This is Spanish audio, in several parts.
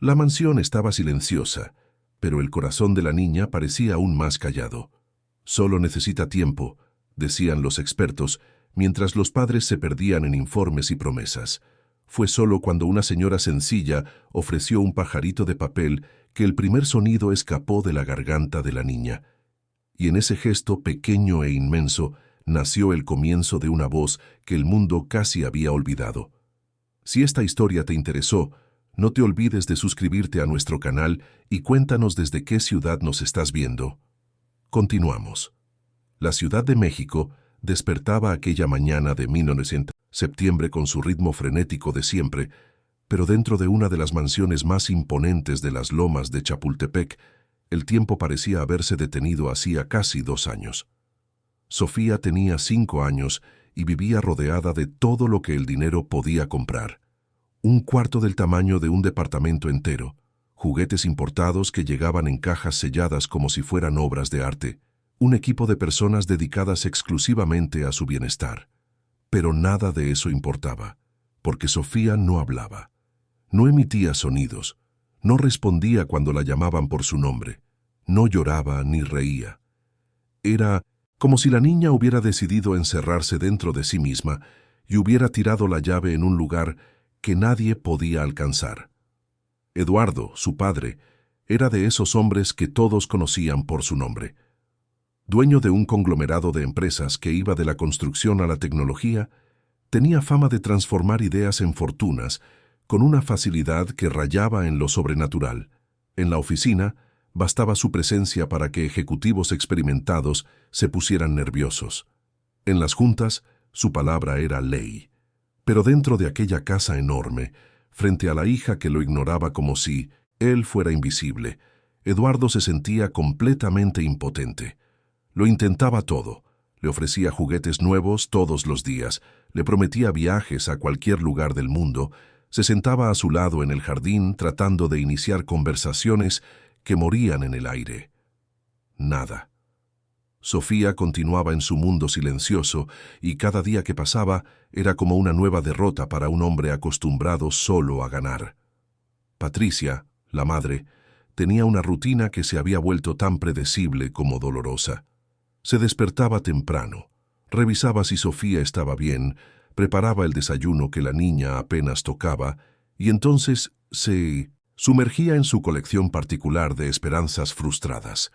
La mansión estaba silenciosa, pero el corazón de la niña parecía aún más callado. Solo necesita tiempo, decían los expertos, mientras los padres se perdían en informes y promesas. Fue solo cuando una señora sencilla ofreció un pajarito de papel que el primer sonido escapó de la garganta de la niña. Y en ese gesto pequeño e inmenso nació el comienzo de una voz que el mundo casi había olvidado. Si esta historia te interesó, no te olvides de suscribirte a nuestro canal y cuéntanos desde qué ciudad nos estás viendo. Continuamos. La Ciudad de México despertaba aquella mañana de 1900 septiembre con su ritmo frenético de siempre, pero dentro de una de las mansiones más imponentes de las lomas de Chapultepec, el tiempo parecía haberse detenido hacía casi 2 años. Sofía tenía 5 años y vivía rodeada de todo lo que el dinero podía comprar. Un cuarto del tamaño de un departamento entero, juguetes importados que llegaban en cajas selladas como si fueran obras de arte, un equipo de personas dedicadas exclusivamente a su bienestar. Pero nada de eso importaba, porque Sofía no hablaba. No emitía sonidos, no respondía cuando la llamaban por su nombre, no lloraba ni reía. Era como si la niña hubiera decidido encerrarse dentro de sí misma y hubiera tirado la llave en un lugar que nadie podía alcanzar. Eduardo, su padre, era de esos hombres que todos conocían por su nombre. Dueño de un conglomerado de empresas que iba de la construcción a la tecnología, tenía fama de transformar ideas en fortunas con una facilidad que rayaba en lo sobrenatural. En la oficina, bastaba su presencia para que ejecutivos experimentados se pusieran nerviosos. En las juntas, su palabra era ley. Pero dentro de aquella casa enorme, frente a la hija que lo ignoraba como si él fuera invisible, Eduardo se sentía completamente impotente. Lo intentaba todo. Le ofrecía juguetes nuevos todos los días, le prometía viajes a cualquier lugar del mundo, se sentaba a su lado en el jardín tratando de iniciar conversaciones que morían en el aire. Nada. Sofía continuaba en su mundo silencioso y cada día que pasaba era como una nueva derrota para un hombre acostumbrado solo a ganar. Patricia, la madre, tenía una rutina que se había vuelto tan predecible como dolorosa. Se despertaba temprano, revisaba si Sofía estaba bien, preparaba el desayuno que la niña apenas tocaba y entonces se sumergía en su colección particular de esperanzas frustradas.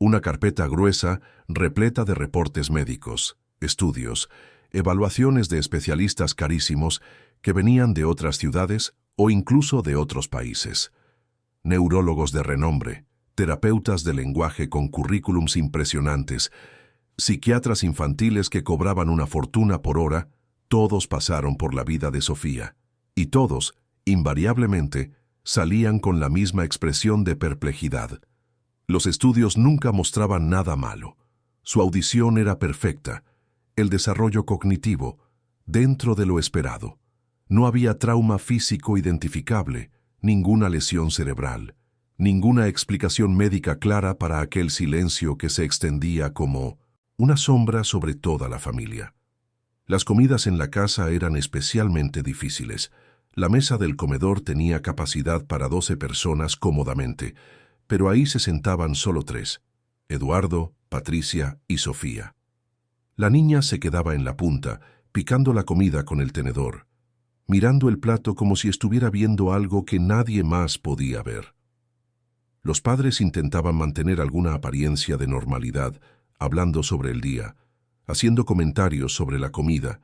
Una carpeta gruesa repleta de reportes médicos, estudios, evaluaciones de especialistas carísimos que venían de otras ciudades o incluso de otros países. Neurólogos de renombre, terapeutas de lenguaje con currículums impresionantes, psiquiatras infantiles que cobraban una fortuna por hora, todos pasaron por la vida de Sofía, y todos, invariablemente, salían con la misma expresión de perplejidad. Los estudios nunca mostraban nada malo. Su audición era perfecta, el desarrollo cognitivo, dentro de lo esperado. No había trauma físico identificable, ninguna lesión cerebral, ninguna explicación médica clara para aquel silencio que se extendía como una sombra sobre toda la familia. Las comidas en la casa eran especialmente difíciles. La mesa del comedor tenía capacidad para 12 personas cómodamente, pero ahí se sentaban solo 3, Eduardo, Patricia y Sofía. La niña se quedaba en la punta, picando la comida con el tenedor, mirando el plato como si estuviera viendo algo que nadie más podía ver. Los padres intentaban mantener alguna apariencia de normalidad, hablando sobre el día, haciendo comentarios sobre la comida,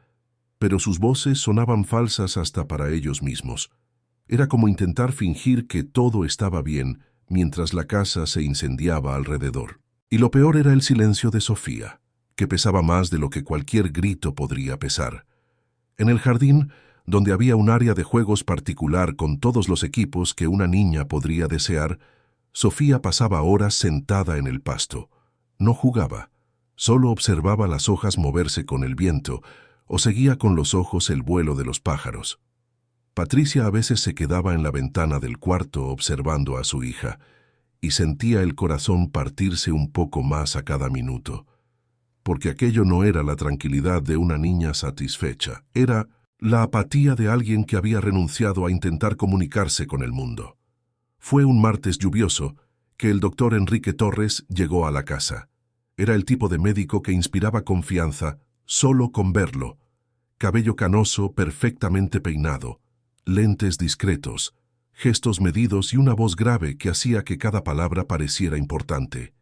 pero sus voces sonaban falsas hasta para ellos mismos. Era como intentar fingir que todo estaba bien mientras la casa se incendiaba alrededor. Y lo peor era el silencio de Sofía, que pesaba más de lo que cualquier grito podría pesar. En el jardín, donde había un área de juegos particular con todos los equipos que una niña podría desear, Sofía pasaba horas sentada en el pasto. No jugaba, solo observaba las hojas moverse con el viento o seguía con los ojos el vuelo de los pájaros. Patricia a veces se quedaba en la ventana del cuarto observando a su hija y sentía el corazón partirse un poco más a cada minuto, porque aquello no era la tranquilidad de una niña satisfecha, era la apatía de alguien que había renunciado a intentar comunicarse con el mundo. Fue un martes lluvioso que el doctor Enrique Torres llegó a la casa. Era el tipo de médico que inspiraba confianza solo con verlo. Cabello canoso, perfectamente peinado, lentes discretos, gestos medidos y una voz grave que hacía que cada palabra pareciera importante.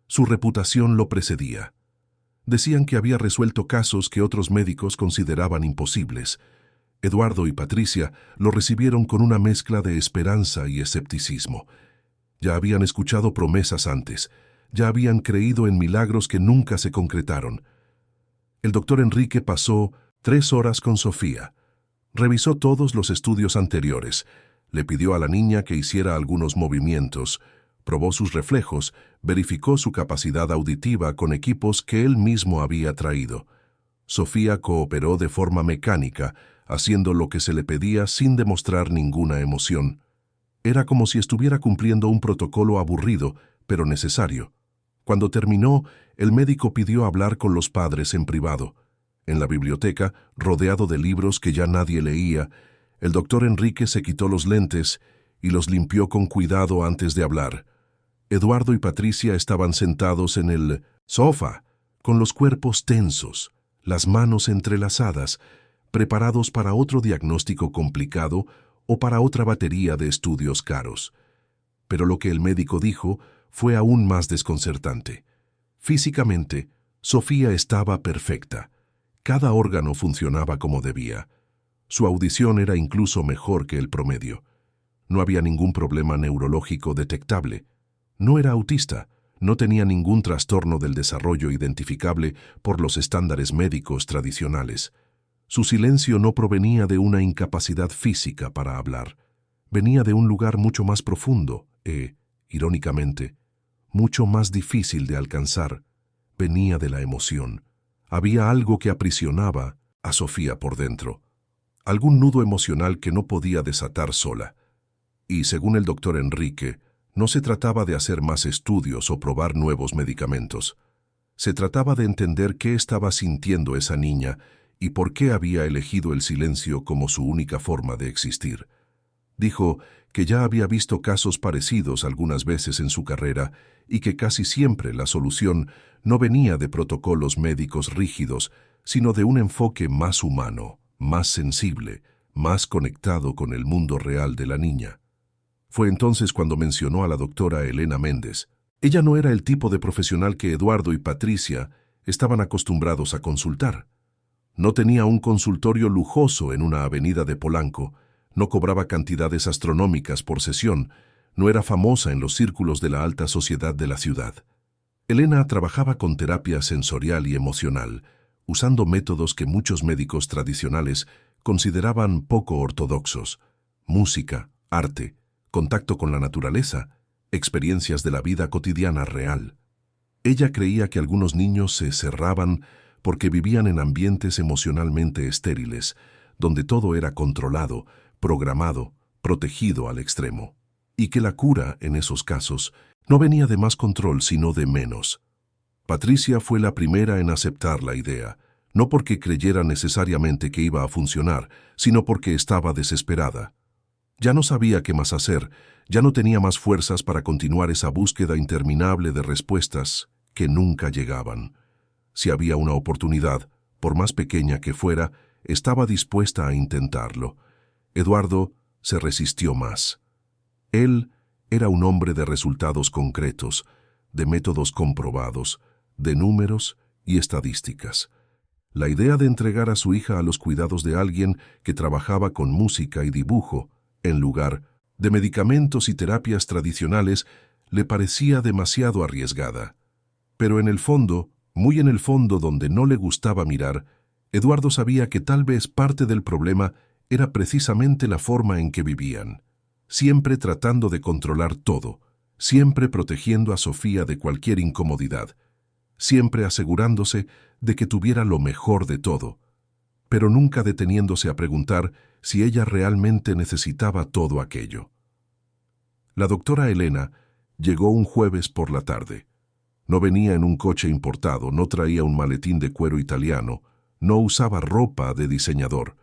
Su reputación lo precedía. Decían que había resuelto casos que otros médicos consideraban imposibles. Eduardo y Patricia lo recibieron con una mezcla de esperanza y escepticismo. Ya habían escuchado promesas antes, ya habían creído en milagros que nunca se concretaron. El doctor Enrique pasó 3 horas con Sofía. Revisó todos los estudios anteriores, le pidió a la niña que hiciera algunos movimientos, probó sus reflejos, verificó su capacidad auditiva con equipos que él mismo había traído. Sofía cooperó de forma mecánica, haciendo lo que se le pedía sin demostrar ninguna emoción. Era como si estuviera cumpliendo un protocolo aburrido, pero necesario. Cuando terminó, el médico pidió hablar con los padres en privado. En la biblioteca, rodeado de libros que ya nadie leía, el doctor Enrique se quitó los lentes y los limpió con cuidado antes de hablar. Eduardo y Patricia estaban sentados en el sofá, con los cuerpos tensos, las manos entrelazadas, preparados para otro diagnóstico complicado o para otra batería de estudios caros. Pero lo que el médico dijo fue aún más desconcertante. Físicamente, Sofía estaba perfecta. Cada órgano funcionaba como debía. Su audición era incluso mejor que el promedio. No había ningún problema neurológico detectable. No era autista, no tenía ningún trastorno del desarrollo identificable por los estándares médicos tradicionales. Su silencio no provenía de una incapacidad física para hablar. Venía de un lugar mucho más profundo irónicamente, mucho más difícil de alcanzar. Venía de la emoción. Había algo que aprisionaba a Sofía por dentro. Algún nudo emocional que no podía desatar sola. Y según el doctor Enrique, no se trataba de hacer más estudios o probar nuevos medicamentos. Se trataba de entender qué estaba sintiendo esa niña y por qué había elegido el silencio como su única forma de existir. Dijo que ya había visto casos parecidos algunas veces en su carrera y que casi siempre la solución no venía de protocolos médicos rígidos, sino de un enfoque más humano, más sensible, más conectado con el mundo real de la niña. Fue entonces cuando mencionó a la doctora Elena Méndez. Ella no era el tipo de profesional que Eduardo y Patricia estaban acostumbrados a consultar. No tenía un consultorio lujoso en una avenida de Polanco, no cobraba cantidades astronómicas por sesión, no era famosa en los círculos de la alta sociedad de la ciudad. Elena trabajaba con terapia sensorial y emocional, usando métodos que muchos médicos tradicionales consideraban poco ortodoxos: música, arte, contacto con la naturaleza, experiencias de la vida cotidiana real. Ella creía que algunos niños se cerraban porque vivían en ambientes emocionalmente estériles, donde todo era controlado, programado, protegido al extremo, y que la cura, en esos casos, no venía de más control sino de menos. Patricia fue la primera en aceptar la idea, no porque creyera necesariamente que iba a funcionar, sino porque estaba desesperada. Ya no sabía qué más hacer, ya no tenía más fuerzas para continuar esa búsqueda interminable de respuestas que nunca llegaban. Si había una oportunidad, por más pequeña que fuera, estaba dispuesta a intentarlo. Eduardo se resistió más. Él era un hombre de resultados concretos, de métodos comprobados, de números y estadísticas. La idea de entregar a su hija a los cuidados de alguien que trabajaba con música y dibujo, en lugar de medicamentos y terapias tradicionales, le parecía demasiado arriesgada. Pero en el fondo, muy en el fondo donde no le gustaba mirar, Eduardo sabía que tal vez parte del problema era precisamente la forma en que vivían, siempre tratando de controlar todo, siempre protegiendo a Sofía de cualquier incomodidad, siempre asegurándose de que tuviera lo mejor de todo, pero nunca deteniéndose a preguntar si ella realmente necesitaba todo aquello. La doctora Elena llegó un jueves por la tarde. No venía en un coche importado, no traía un maletín de cuero italiano, no usaba ropa de diseñador.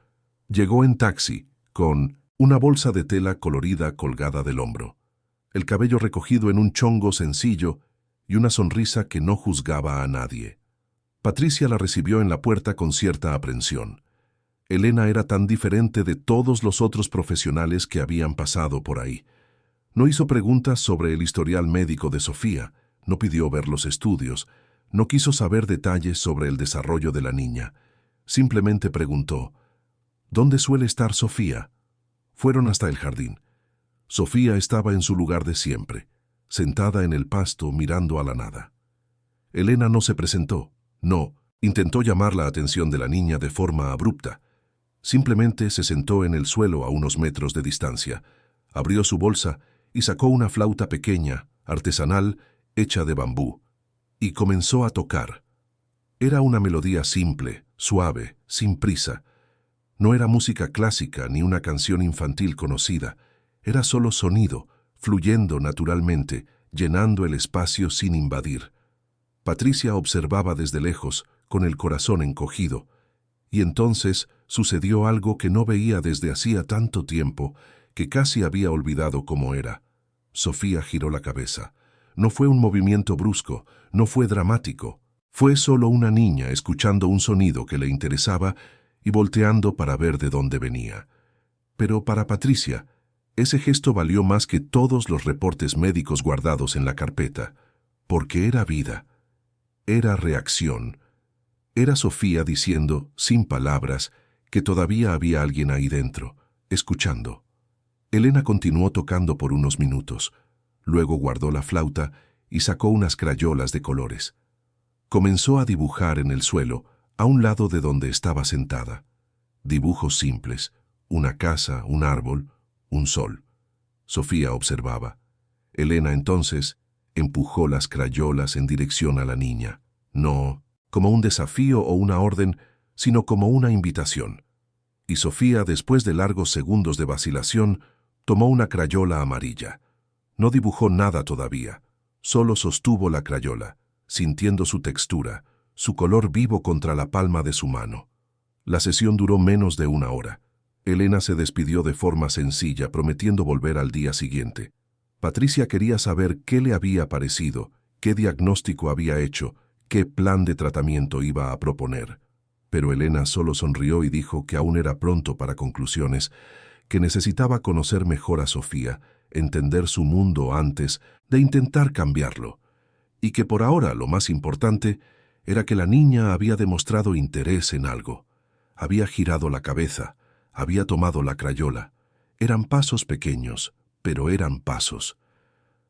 Llegó en taxi, con una bolsa de tela colorida colgada del hombro. el cabello recogido en un chongo sencillo y una sonrisa que no juzgaba a nadie. Patricia la recibió en la puerta con cierta aprensión. Elena era tan diferente de todos los otros profesionales que habían pasado por ahí. No hizo preguntas sobre el historial médico de Sofía, no pidió ver los estudios, no quiso saber detalles sobre el desarrollo de la niña. Simplemente preguntó, ¿dónde suele estar Sofía? Fueron hasta el jardín. Sofía estaba en su lugar de siempre, sentada en el pasto mirando a la nada. Elena no se presentó, no, intentó llamar la atención de la niña de forma abrupta. Simplemente se sentó en el suelo a unos metros de distancia, abrió su bolsa y sacó una flauta pequeña, artesanal, hecha de bambú, y comenzó a tocar. Era una melodía simple, suave, sin prisa. No era música clásica ni una canción infantil conocida, era solo sonido, fluyendo naturalmente, llenando el espacio sin invadir. Patricia observaba desde lejos, con el corazón encogido, y entonces sucedió algo que no veía desde hacía tanto tiempo que casi había olvidado cómo era. Sofía giró la cabeza. No fue un movimiento brusco, no fue dramático. Fue solo una niña escuchando un sonido que le interesaba y volteando para ver de dónde venía. Pero para Patricia, ese gesto valió más que todos los reportes médicos guardados en la carpeta, porque era vida, era reacción. Era Sofía diciendo, sin palabras, que todavía había alguien ahí dentro, escuchando. Elena continuó tocando por unos minutos. Luego guardó la flauta y sacó unas crayolas de colores. Comenzó a dibujar en el suelo, a un lado de donde estaba sentada. Dibujos simples, una casa, un árbol, un sol. Sofía observaba. Elena entonces empujó las crayolas en dirección a la niña. No como un desafío o una orden, sino como una invitación. Y Sofía, después de largos segundos de vacilación, tomó una crayola amarilla. No dibujó nada todavía, solo sostuvo la crayola, sintiendo su textura, su color vivo contra la palma de su mano. La sesión duró menos de una hora. Elena se despidió de forma sencilla, prometiendo volver al día siguiente. Patricia quería saber qué le había parecido, qué diagnóstico había hecho, qué plan de tratamiento iba a proponer. Pero Elena solo sonrió y dijo que aún era pronto para conclusiones, que necesitaba conocer mejor a Sofía, entender su mundo antes de intentar cambiarlo, y que por ahora lo más importante era que la niña había demostrado interés en algo. Había girado la cabeza, había tomado la crayola. Eran pasos pequeños, pero eran pasos.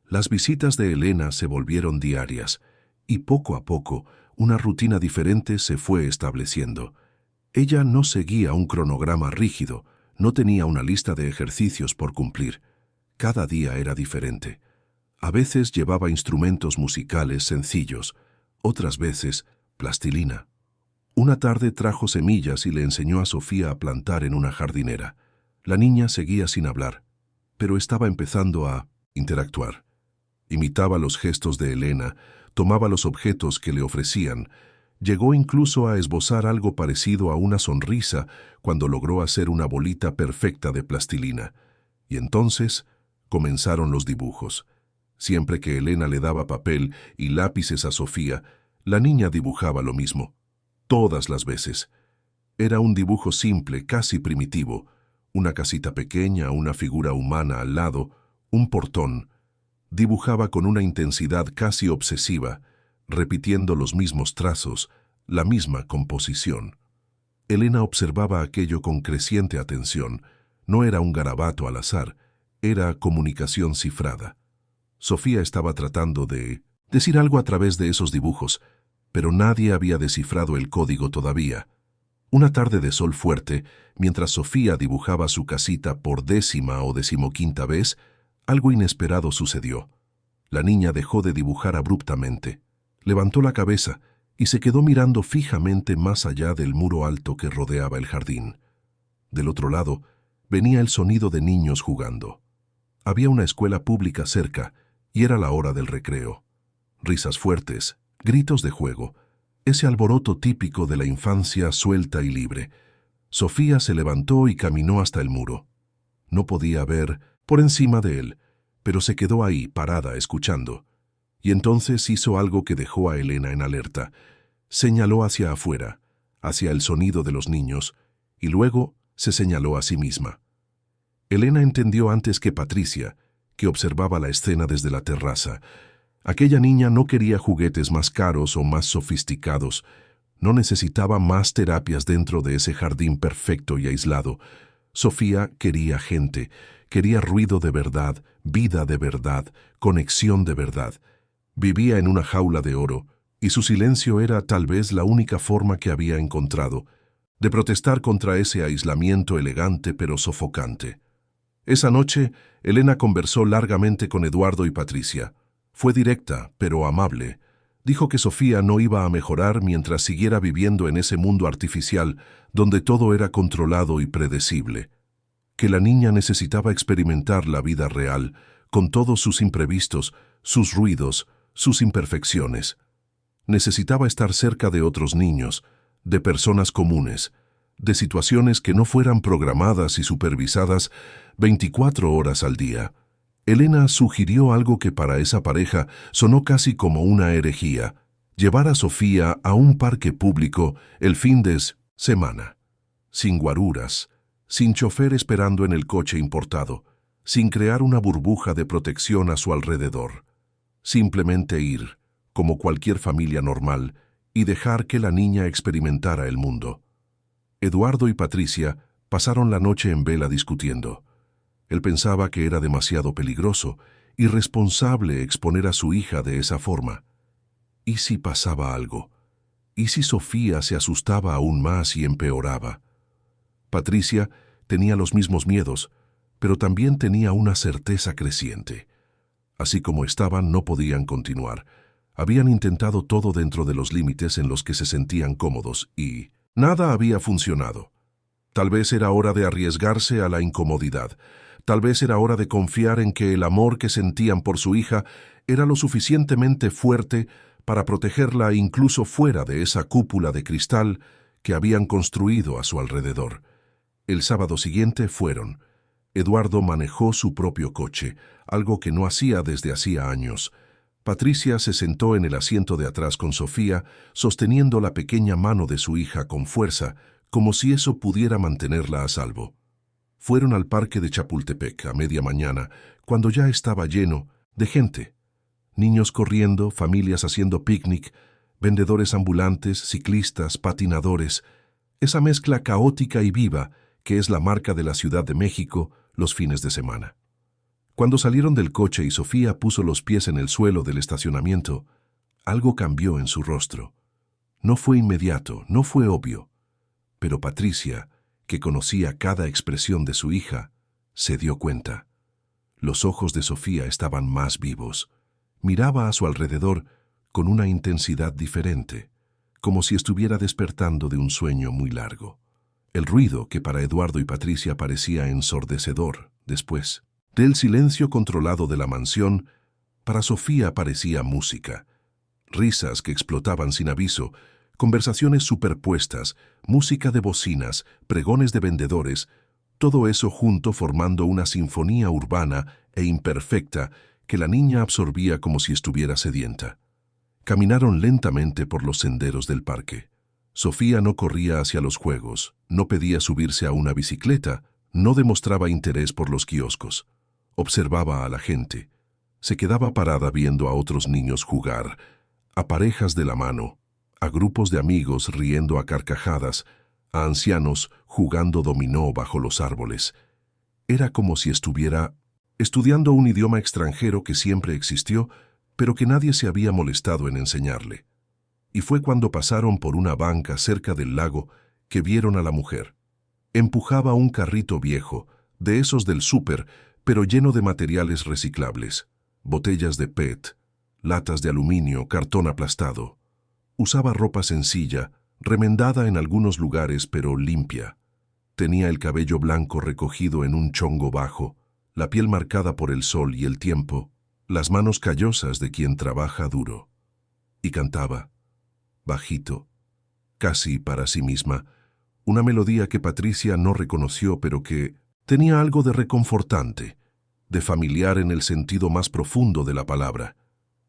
Las visitas de Elena se volvieron diarias, y poco a poco una rutina diferente se fue estableciendo. Ella no seguía un cronograma rígido, no tenía una lista de ejercicios por cumplir. Cada día era diferente. A veces llevaba instrumentos musicales sencillos, otras veces plastilina. Una tarde trajo semillas y le enseñó a Sofía a plantar en una jardinera. La niña seguía sin hablar, pero estaba empezando a interactuar. Imitaba los gestos de Elena, tomaba los objetos que le ofrecían. Llegó incluso a esbozar algo parecido a una sonrisa cuando logró hacer una bolita perfecta de plastilina. Y entonces comenzaron los dibujos. Siempre que Elena le daba papel y lápices a Sofía, la niña dibujaba lo mismo. Todas las veces. Era un dibujo simple, casi primitivo. Una casita pequeña, una figura humana al lado, un portón. Dibujaba con una intensidad casi obsesiva, repitiendo los mismos trazos, la misma composición. Elena observaba aquello con creciente atención. No era un garabato al azar, era comunicación cifrada. Sofía estaba tratando de decir algo a través de esos dibujos, pero nadie había descifrado el código todavía. Una tarde de sol fuerte, mientras Sofía dibujaba su casita por 10ª o 15ª vez, algo inesperado sucedió. La niña dejó de dibujar abruptamente. Levantó la cabeza y se quedó mirando fijamente más allá del muro alto que rodeaba el jardín. Del otro lado, venía el sonido de niños jugando. Había una escuela pública cerca y era la hora del recreo. Risas fuertes, gritos de juego, ese alboroto típico de la infancia suelta y libre. Sofía se levantó y caminó hasta el muro. No podía ver por encima de él, pero se quedó ahí, parada, escuchando. Y entonces hizo algo que dejó a Elena en alerta. Señaló hacia afuera, hacia el sonido de los niños, y luego se señaló a sí misma. Elena entendió antes que Patricia, que observaba la escena desde la terraza. Aquella niña no quería juguetes más caros o más sofisticados, no necesitaba más terapias dentro de ese jardín perfecto y aislado. Sofía quería gente, quería ruido de verdad, vida de verdad, conexión de verdad. Vivía en una jaula de oro, y su silencio era tal vez la única forma que había encontrado de protestar contra ese aislamiento elegante pero sofocante. Esa noche, Elena conversó largamente con Eduardo y Patricia. Fue directa, pero amable. Dijo que Sofía no iba a mejorar mientras siguiera viviendo en ese mundo artificial donde todo era controlado y predecible. Que la niña necesitaba experimentar la vida real, con todos sus imprevistos, sus ruidos, sus imperfecciones. Necesitaba estar cerca de otros niños, de personas comunes, de situaciones que no fueran programadas y supervisadas 24 horas al día. Elena sugirió algo que para esa pareja sonó casi como una herejía: llevar a Sofía a un parque público el fin de semana, sin guaruras, sin chofer esperando en el coche importado, sin crear una burbuja de protección a su alrededor. Simplemente ir, como cualquier familia normal, y dejar que la niña experimentara el mundo. Eduardo y Patricia pasaron la noche en vela discutiendo. Él pensaba que era demasiado peligroso, irresponsable exponer a su hija de esa forma. ¿Y si pasaba algo? ¿Y si Sofía se asustaba aún más y empeoraba? Patricia tenía los mismos miedos, pero también tenía una certeza creciente. Así como estaban, no podían continuar. Habían intentado todo dentro de los límites en los que se sentían cómodos y nada había funcionado. Tal vez era hora de arriesgarse a la incomodidad. Tal vez era hora de confiar en que el amor que sentían por su hija era lo suficientemente fuerte para protegerla incluso fuera de esa cúpula de cristal que habían construido a su alrededor. El sábado siguiente fueron. Eduardo manejó su propio coche, algo que no hacía desde hacía años. Patricia se sentó en el asiento de atrás con Sofía, sosteniendo la pequeña mano de su hija con fuerza, como si eso pudiera mantenerla a salvo. Fueron al parque de Chapultepec a media mañana, cuando ya estaba lleno de gente. Niños corriendo, familias haciendo picnic, vendedores ambulantes, ciclistas, patinadores. Esa mezcla caótica y viva que es la marca de la Ciudad de México los fines de semana. Cuando salieron del coche y Sofía puso los pies en el suelo del estacionamiento, algo cambió en su rostro. No fue inmediato, no fue obvio, pero Patricia, que conocía cada expresión de su hija, se dio cuenta. Los ojos de Sofía estaban más vivos. Miraba a su alrededor con una intensidad diferente, como si estuviera despertando de un sueño muy largo. El ruido, que para Eduardo y Patricia parecía ensordecedor, después del silencio controlado de la mansión, para Sofía parecía música. Risas que explotaban sin aviso, conversaciones superpuestas, música de bocinas, pregones de vendedores, todo eso junto formando una sinfonía urbana e imperfecta que la niña absorbía como si estuviera sedienta. Caminaron lentamente por los senderos del parque. Sofía no corría hacia los juegos, no pedía subirse a una bicicleta, no demostraba interés por los kioscos. Observaba a la gente. Se quedaba parada viendo a otros niños jugar, a parejas de la mano, a grupos de amigos riendo a carcajadas, a ancianos jugando dominó bajo los árboles. Era como si estuviera estudiando un idioma extranjero que siempre existió, pero que nadie se había molestado en enseñarle. Y fue cuando pasaron por una banca cerca del lago que vieron a la mujer. Empujaba un carrito viejo, de esos del súper, pero lleno de materiales reciclables, botellas de PET, latas de aluminio, cartón aplastado. Usaba ropa sencilla, remendada en algunos lugares, pero limpia. Tenía el cabello blanco recogido en un chongo bajo, la piel marcada por el sol y el tiempo, las manos callosas de quien trabaja duro. Y cantaba, bajito, casi para sí misma, una melodía que Patricia no reconoció, pero que tenía algo de reconfortante. de familiar en el sentido más profundo de la palabra.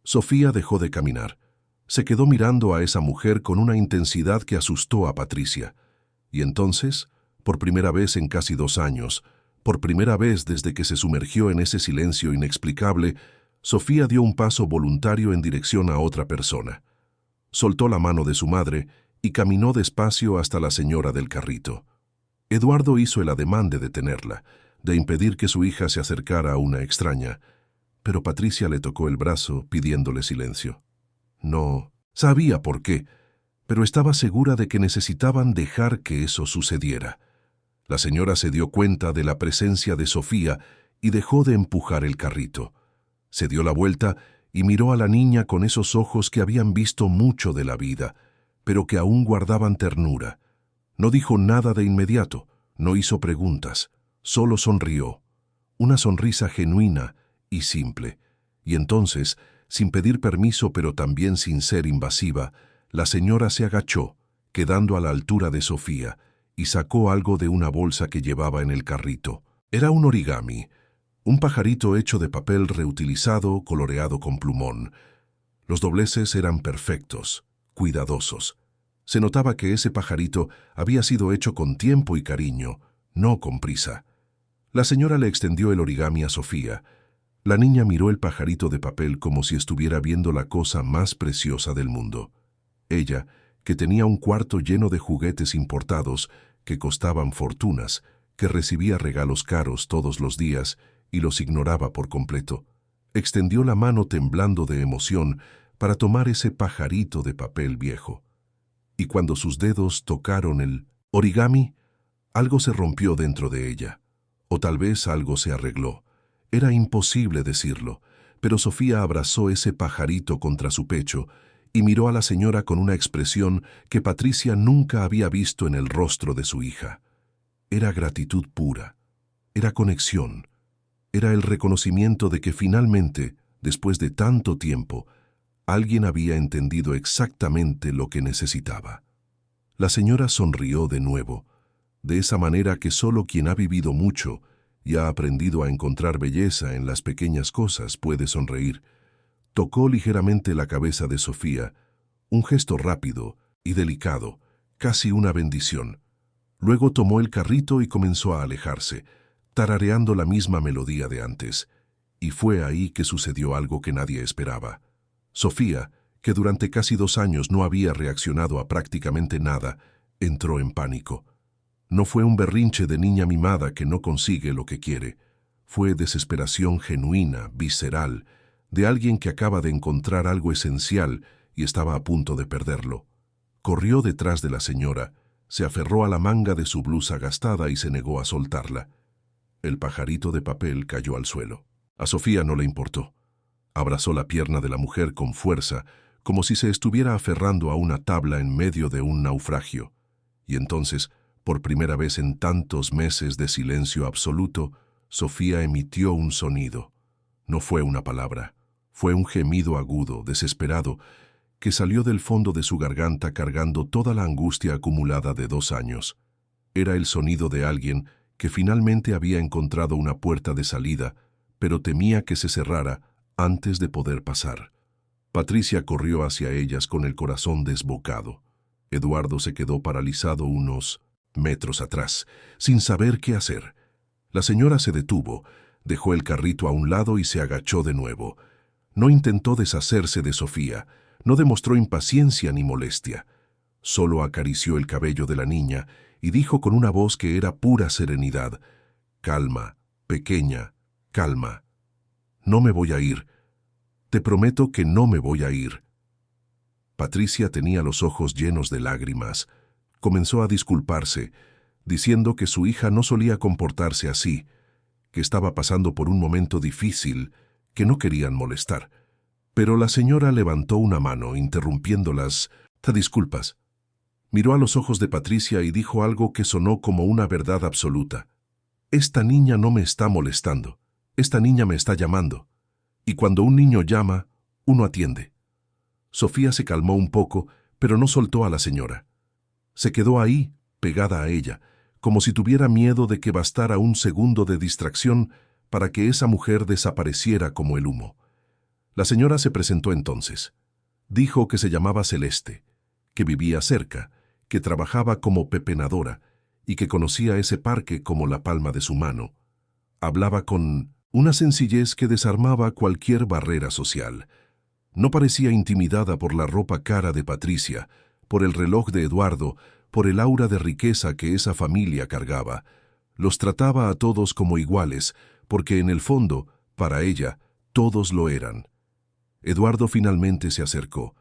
Sofía dejó de caminar. Se quedó mirando a esa mujer con una intensidad que asustó a Patricia. Y entonces, por primera vez en casi 2 años, por primera vez desde que se sumergió en ese silencio inexplicable, Sofía dio un paso voluntario en dirección a otra persona. Soltó la mano de su madre y caminó despacio hasta la señora del carrito. Eduardo hizo el ademán de detenerla, de impedir que su hija se acercara a una extraña, pero Patricia le tocó el brazo pidiéndole silencio. No sabía por qué, pero estaba segura de que necesitaban dejar que eso sucediera. La señora se dio cuenta de la presencia de Sofía y dejó de empujar el carrito. Se dio la vuelta y miró a la niña con esos ojos que habían visto mucho de la vida, pero que aún guardaban ternura. No dijo nada de inmediato, no hizo preguntas, solo sonrió. Una sonrisa genuina y simple. Y entonces, sin pedir permiso pero también sin ser invasiva, la señora se agachó, quedando a la altura de Sofía, y sacó algo de una bolsa que llevaba en el carrito. Era un origami, un pajarito hecho de papel reutilizado coloreado con plumón. Los dobleces eran perfectos, cuidadosos. Se notaba que ese pajarito había sido hecho con tiempo y cariño, no con prisa. La señora le extendió el origami a Sofía. La niña miró el pajarito de papel como si estuviera viendo la cosa más preciosa del mundo. Ella, que tenía un cuarto lleno de juguetes importados que costaban fortunas, que recibía regalos caros todos los días y los ignoraba por completo, extendió la mano temblando de emoción para tomar ese pajarito de papel viejo. Y cuando sus dedos tocaron el origami, algo se rompió dentro de ella, o tal vez algo se arregló. Era imposible decirlo, pero Sofía abrazó ese pajarito contra su pecho y miró a la señora con una expresión que Patricia nunca había visto en el rostro de su hija. Era gratitud pura, era conexión, era el reconocimiento de que finalmente, después de tanto tiempo, alguien había entendido exactamente lo que necesitaba. La señora sonrió de nuevo, de esa manera que solo quien ha vivido mucho y ha aprendido a encontrar belleza en las pequeñas cosas puede sonreír. Tocó ligeramente la cabeza de Sofía, un gesto rápido y delicado, casi una bendición. Luego tomó el carrito y comenzó a alejarse, tarareando la misma melodía de antes. Y fue ahí que sucedió algo que nadie esperaba. Sofía, que durante casi 2 años no había reaccionado a prácticamente nada, entró en pánico. No fue un berrinche de niña mimada que no consigue lo que quiere. Fue desesperación genuina, visceral, de alguien que acaba de encontrar algo esencial y estaba a punto de perderlo. Corrió detrás de la señora, se aferró a la manga de su blusa gastada y se negó a soltarla. El pajarito de papel cayó al suelo. A Sofía no le importó. Abrazó la pierna de la mujer con fuerza, como si se estuviera aferrando a una tabla en medio de un naufragio. Y entonces, por primera vez en tantos meses de silencio absoluto, Sofía emitió un sonido. No fue una palabra, fue un gemido agudo, desesperado, que salió del fondo de su garganta cargando toda la angustia acumulada de 2 años. Era el sonido de alguien que finalmente había encontrado una puerta de salida, pero temía que se cerrara antes de poder pasar. Patricia corrió hacia ellas con el corazón desbocado. Eduardo se quedó paralizado unos metros atrás, sin saber qué hacer. La señora se detuvo, dejó el carrito a un lado y se agachó de nuevo. No intentó deshacerse de Sofía, no demostró impaciencia ni molestia. Solo acarició el cabello de la niña y dijo con una voz que era pura serenidad: «Calma, pequeña, calma. No me voy a ir. Te prometo que no me voy a ir». Patricia tenía los ojos llenos de lágrimas. Comenzó a disculparse, diciendo que su hija no solía comportarse así, que estaba pasando por un momento difícil, que no querían molestar. Pero la señora levantó una mano, interrumpiéndolas. «Te disculpas». Miró a los ojos de Patricia y dijo algo que sonó como una verdad absoluta. «Esta niña no me está molestando. Esta niña me está llamando. Y cuando un niño llama, uno atiende». Sofía se calmó un poco, pero no soltó a la señora. Se quedó ahí, pegada a ella, como si tuviera miedo de que bastara un segundo de distracción para que esa mujer desapareciera como el humo. La señora se presentó entonces. Dijo que se llamaba Celeste, que vivía cerca, que trabajaba como pepenadora y que conocía ese parque como la palma de su mano. Hablaba con una sencillez que desarmaba cualquier barrera social. No parecía intimidada por la ropa cara de Patricia, por el reloj de Eduardo, por el aura de riqueza que esa familia cargaba. Los trataba a todos como iguales, porque en el fondo, para ella, todos lo eran. Eduardo finalmente se acercó.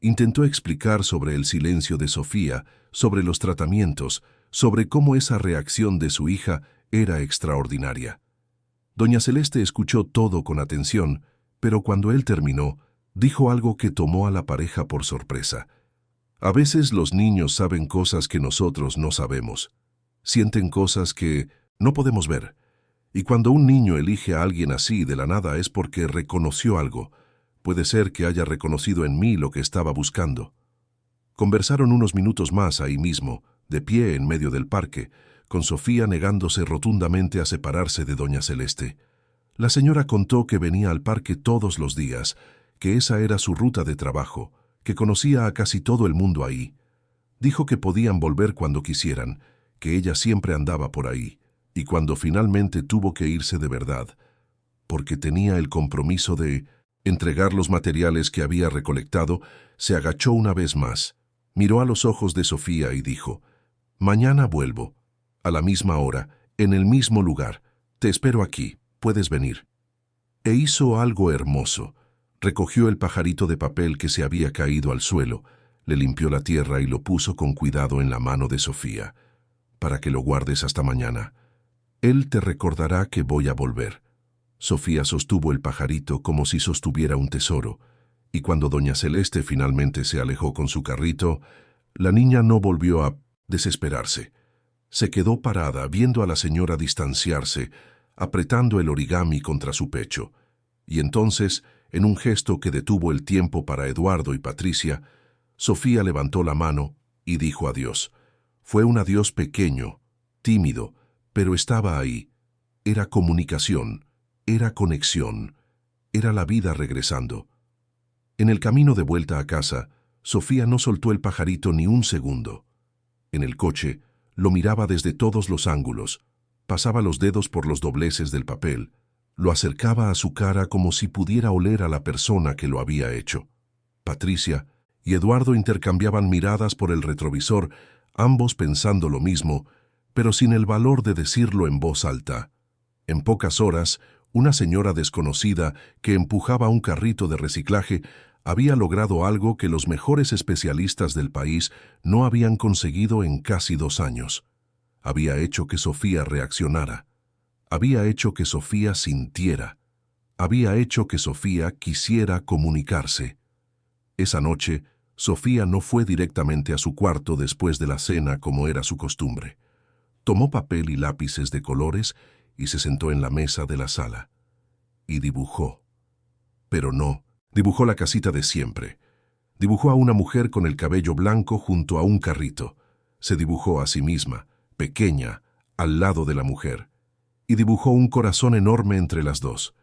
Intentó explicar sobre el silencio de Sofía, sobre los tratamientos, sobre cómo esa reacción de su hija era extraordinaria. Doña Celeste escuchó todo con atención, pero cuando él terminó, dijo algo que tomó a la pareja por sorpresa. A veces los niños saben cosas que nosotros no sabemos. Sienten cosas que no podemos ver. Y cuando un niño elige a alguien así de la nada es porque reconoció algo. Puede ser que haya reconocido en mí lo que estaba buscando. Conversaron unos minutos más ahí mismo, de pie en medio del parque, con Sofía negándose rotundamente a separarse de doña Celeste. La señora contó que venía al parque todos los días, que esa era su ruta de trabajo, que conocía a casi todo el mundo ahí. Dijo que podían volver cuando quisieran, que ella siempre andaba por ahí, y cuando finalmente tuvo que irse de verdad, porque tenía el compromiso de entregar los materiales que había recolectado, se agachó una vez más, miró a los ojos de Sofía y dijo: «Mañana vuelvo, a la misma hora, en el mismo lugar. Te espero aquí, puedes venir». E hizo algo hermoso. Recogió el pajarito de papel que se había caído al suelo, le limpió la tierra y lo puso con cuidado en la mano de Sofía. «Para que lo guardes hasta mañana. Él te recordará que voy a volver». Sofía sostuvo el pajarito como si sostuviera un tesoro, y cuando doña Celeste finalmente se alejó con su carrito, la niña no volvió a desesperarse. Se quedó parada viendo a la señora distanciarse, apretando el origami contra su pecho, y entonces, en un gesto que detuvo el tiempo para Eduardo y Patricia, Sofía levantó la mano y dijo adiós. Fue un adiós pequeño, tímido, pero estaba ahí. Era comunicación, era conexión, era la vida regresando. En el camino de vuelta a casa, Sofía no soltó el pajarito ni un segundo. En el coche, lo miraba desde todos los ángulos, pasaba los dedos por los dobleces del papel, lo acercaba a su cara como si pudiera oler a la persona que lo había hecho. Patricia y Eduardo intercambiaban miradas por el retrovisor, ambos pensando lo mismo, pero sin el valor de decirlo en voz alta. En pocas horas, una señora desconocida que empujaba un carrito de reciclaje había logrado algo que los mejores especialistas del país no habían conseguido en casi 2 años. Había hecho que Sofía reaccionara. Había hecho que Sofía sintiera. Había hecho que Sofía quisiera comunicarse. Esa noche, Sofía no fue directamente a su cuarto después de la cena como era su costumbre. Tomó papel y lápices de colores y se sentó en la mesa de la sala. Y dibujó. Pero no, dibujó la casita de siempre. Dibujó a una mujer con el cabello blanco junto a un carrito. Se dibujó a sí misma, pequeña, al lado de la mujer. Y dibujó un corazón enorme entre las dos.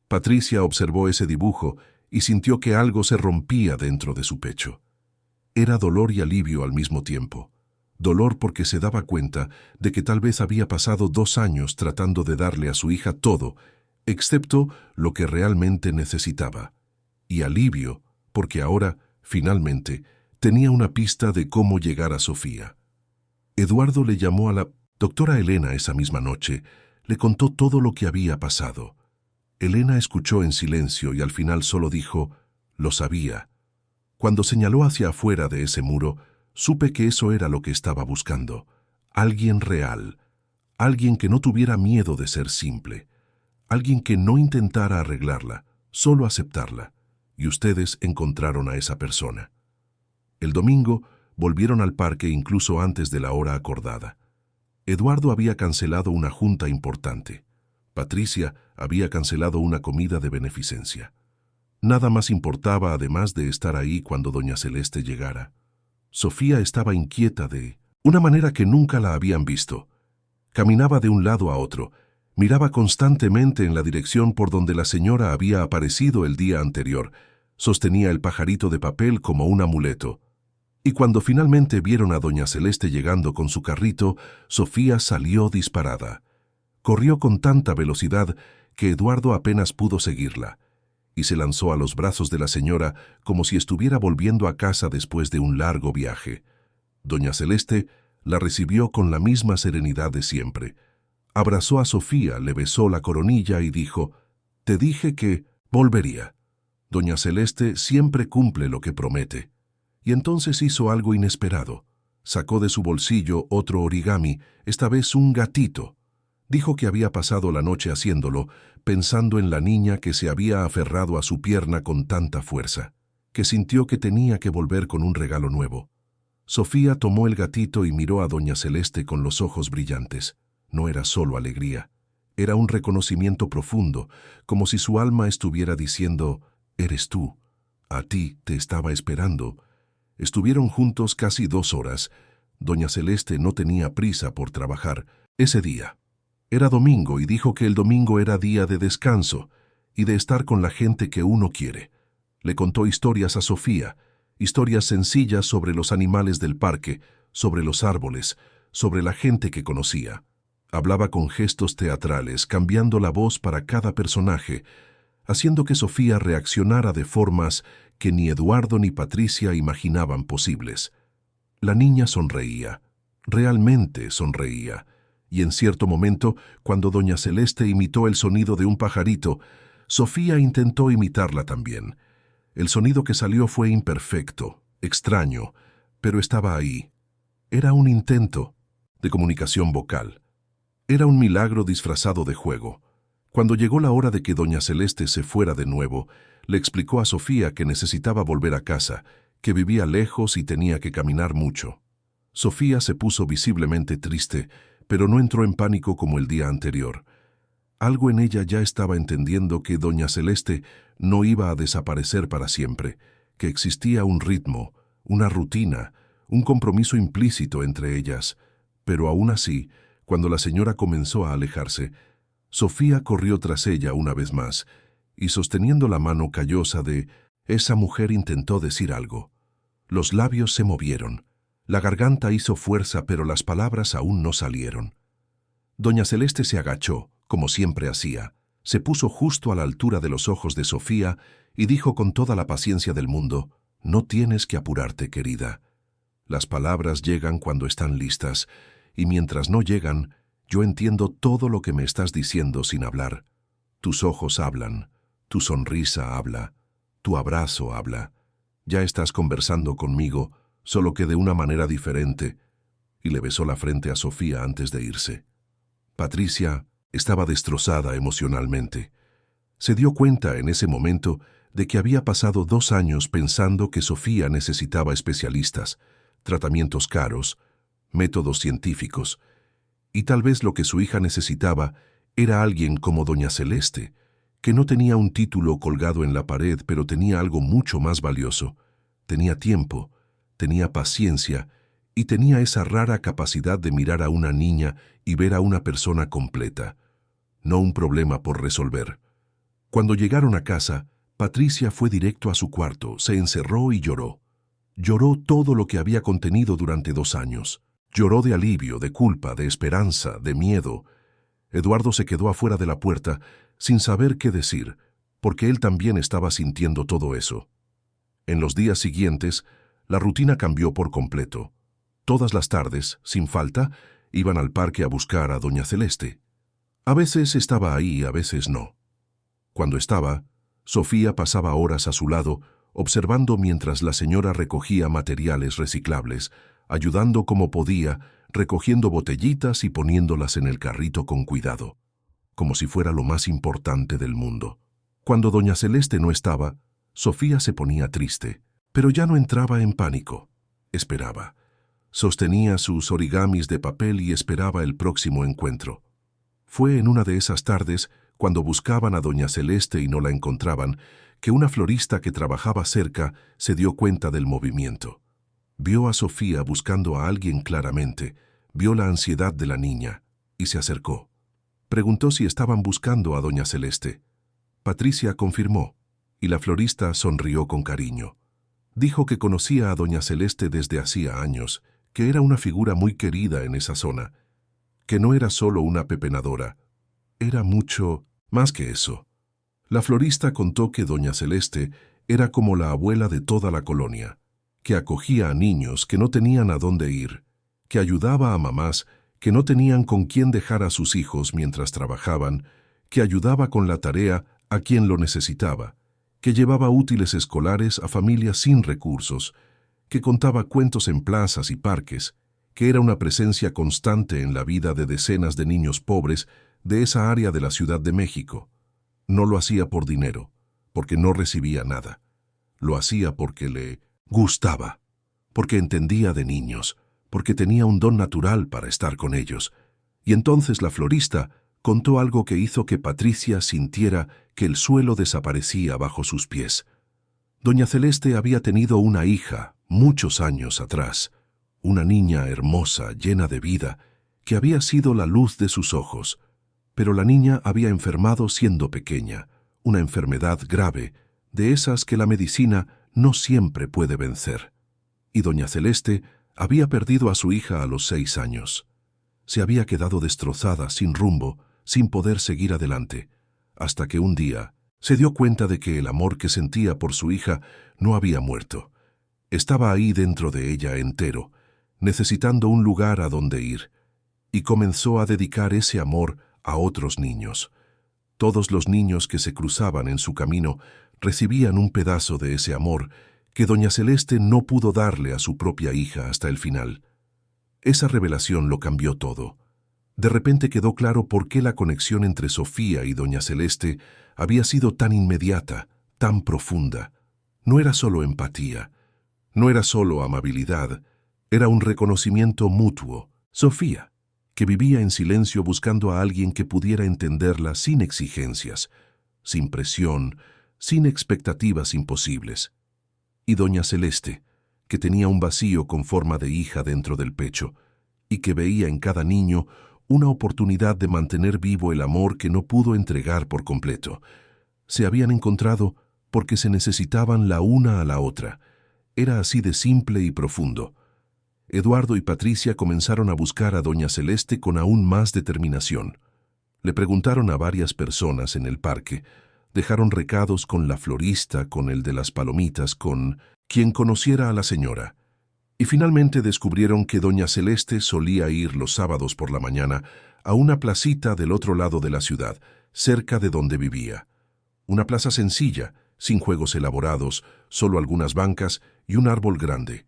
Patricia observó ese dibujo y sintió que algo se rompía dentro de su pecho. Era dolor y alivio al mismo tiempo. Dolor porque se daba cuenta de que tal vez había pasado 2 años tratando de darle a su hija todo, excepto lo que realmente necesitaba. Y alivio porque ahora, finalmente, tenía una pista de cómo llegar a Sofía. Eduardo le llamó a la doctora Elena esa misma noche, le contó todo lo que había pasado. Elena escuchó en silencio y al final solo dijo: «Lo sabía». Cuando señaló hacia afuera de ese muro, supe que eso era lo que estaba buscando. Alguien real. Alguien que no tuviera miedo de ser simple. Alguien que no intentara arreglarla, solo aceptarla. Y ustedes encontraron a esa persona. El domingo volvieron al parque incluso antes de la hora acordada. Eduardo había cancelado una junta importante. Patricia había cancelado una comida de beneficencia. Nada más importaba además de estar ahí cuando doña Celeste llegara. Sofía estaba inquieta de una manera que nunca la habían visto. Caminaba de un lado a otro, Miraba constantemente en la dirección por donde la señora había aparecido el día anterior. Sostenía el pajarito de papel como un amuleto. Y cuando finalmente vieron a doña Celeste llegando con su carrito, Sofía salió disparada. Corrió con tanta velocidad que Eduardo apenas pudo seguirla, y se lanzó a los brazos de la señora como si estuviera volviendo a casa después de un largo viaje. Doña Celeste la recibió con la misma serenidad de siempre. Abrazó a Sofía, le besó la coronilla y dijo: «Te dije que volvería. Doña Celeste siempre cumple lo que promete». Y entonces hizo algo inesperado. Sacó de su bolsillo otro origami, esta vez un gatito. Dijo que había pasado la noche haciéndolo, pensando en la niña que se había aferrado a su pierna con tanta fuerza, que sintió que tenía que volver con un regalo nuevo. Sofía tomó el gatito y miró a doña Celeste con los ojos brillantes. No era solo alegría, era un reconocimiento profundo, como si su alma estuviera diciendo: «Eres tú, a ti te estaba esperando». Estuvieron juntos casi 2 horas. Doña Celeste no tenía prisa por trabajar ese día. Era domingo y dijo que el domingo era día de descanso y de estar con la gente que uno quiere. Le contó historias a Sofía, historias sencillas sobre los animales del parque, sobre los árboles, sobre la gente que conocía. Hablaba con gestos teatrales, cambiando la voz para cada personaje, haciendo que Sofía reaccionara de formas que ni Eduardo ni Patricia imaginaban posibles. La niña sonreía, realmente sonreía, y en cierto momento, cuando doña Celeste imitó el sonido de un pajarito, Sofía intentó imitarla también. El sonido que salió fue imperfecto, extraño, pero estaba ahí. Era un intento de comunicación vocal. Era un milagro disfrazado de juego. Cuando llegó la hora de que doña Celeste se fuera de nuevo, le explicó a Sofía que necesitaba volver a casa, que vivía lejos y tenía que caminar mucho. Sofía se puso visiblemente triste, pero no entró en pánico como el día anterior. Algo en ella ya estaba entendiendo que doña Celeste no iba a desaparecer para siempre, que existía un ritmo, una rutina, un compromiso implícito entre ellas. Pero aún así, cuando la señora comenzó a alejarse, Sofía corrió tras ella una vez más, y sosteniendo la mano callosa de esa mujer intentó decir algo. Los labios se movieron, la garganta hizo fuerza, pero las palabras aún no salieron. Doña Celeste se agachó, como siempre hacía, se puso justo a la altura de los ojos de Sofía y dijo con toda la paciencia del mundo: «No tienes que apurarte, querida. Las palabras llegan cuando están listas, y mientras no llegan, yo entiendo todo lo que me estás diciendo sin hablar. Tus ojos hablan, tu sonrisa habla, tu abrazo habla. Ya estás conversando conmigo, solo que de una manera diferente». Y le besó la frente a Sofía antes de irse. Patricia estaba destrozada emocionalmente. Se dio cuenta en ese momento de que había pasado 2 años pensando que Sofía necesitaba especialistas, tratamientos caros, métodos científicos, y tal vez lo que su hija necesitaba era alguien como doña Celeste, que no tenía un título colgado en la pared, pero tenía algo mucho más valioso. Tenía tiempo, tenía paciencia y tenía esa rara capacidad de mirar a una niña y ver a una persona completa, no un problema por resolver. Cuando llegaron a casa, Patricia fue directo a su cuarto, se encerró y lloró. Lloró todo lo que había contenido durante 2 años. Lloró de alivio, de culpa, de esperanza, de miedo. Eduardo se quedó afuera de la puerta sin saber qué decir, porque él también estaba sintiendo todo eso. En los días siguientes, la rutina cambió por completo. Todas las tardes, sin falta, iban al parque a buscar a doña Celeste. A veces estaba ahí, a veces no. Cuando estaba, Sofía pasaba horas a su lado, observando mientras la señora recogía materiales reciclables, ayudando como podía, recogiendo botellitas y poniéndolas en el carrito con cuidado, como si fuera lo más importante del mundo. Cuando doña Celeste no estaba, Sofía se ponía triste, pero ya no entraba en pánico. Esperaba. Sostenía sus origamis de papel y esperaba el próximo encuentro. Fue en una de esas tardes, cuando buscaban a doña Celeste y no la encontraban, que una florista que trabajaba cerca se dio cuenta del movimiento. Vio a Sofía buscando a alguien claramente, vio la ansiedad de la niña y se acercó. Preguntó si estaban buscando a doña Celeste. Patricia confirmó, y la florista sonrió con cariño. Dijo que conocía a doña Celeste desde hacía años, que era una figura muy querida en esa zona, que no era solo una pepenadora, era mucho más que eso. La florista contó que doña Celeste era como la abuela de toda la colonia, que acogía a niños que no tenían a dónde ir, que ayudaba a mamás que no tenían con quién dejar a sus hijos mientras trabajaban, que ayudaba con la tarea a quien lo necesitaba, que llevaba útiles escolares a familias sin recursos, que contaba cuentos en plazas y parques, que era una presencia constante en la vida de decenas de niños pobres de esa área de la Ciudad de México. No lo hacía por dinero, porque no recibía nada. Lo hacía porque le gustaba, porque entendía de niños, porque tenía un don natural para estar con ellos. Y entonces la florista contó algo que hizo que Patricia sintiera que el suelo desaparecía bajo sus pies. Doña Celeste había tenido una hija muchos años atrás, una niña hermosa, llena de vida, que había sido la luz de sus ojos. Pero la niña había enfermado siendo pequeña, una enfermedad grave, de esas que la medicina no siempre puede vencer. Y doña Celeste había perdido a su hija a los 6 años. Se había quedado destrozada, sin rumbo, sin poder seguir adelante, hasta que un día se dio cuenta de que el amor que sentía por su hija no había muerto. Estaba ahí dentro de ella entero, necesitando un lugar a donde ir, y comenzó a dedicar ese amor a otros niños. Todos los niños que se cruzaban en su camino recibían un pedazo de ese amor que doña Celeste no pudo darle a su propia hija hasta el final. Esa revelación lo cambió todo. De repente quedó claro por qué la conexión entre Sofía y doña Celeste había sido tan inmediata, tan profunda. No era solo empatía, no era solo amabilidad, era un reconocimiento mutuo. Sofía, que vivía en silencio buscando a alguien que pudiera entenderla sin exigencias, sin presión, sin expectativas imposibles. Y doña Celeste, que tenía un vacío con forma de hija dentro del pecho, y que veía en cada niño una oportunidad de mantener vivo el amor que no pudo entregar por completo. Se habían encontrado porque se necesitaban la una a la otra. Era así de simple y profundo. Eduardo y Patricia comenzaron a buscar a doña Celeste con aún más determinación. Le preguntaron a varias personas en el parque, dejaron recados con la florista, con el de las palomitas, con quien conociera a la señora. Y finalmente descubrieron que doña Celeste solía ir los sábados por la mañana a una placita del otro lado de la ciudad, cerca de donde vivía. Una plaza sencilla, sin juegos elaborados, solo algunas bancas y un árbol grande.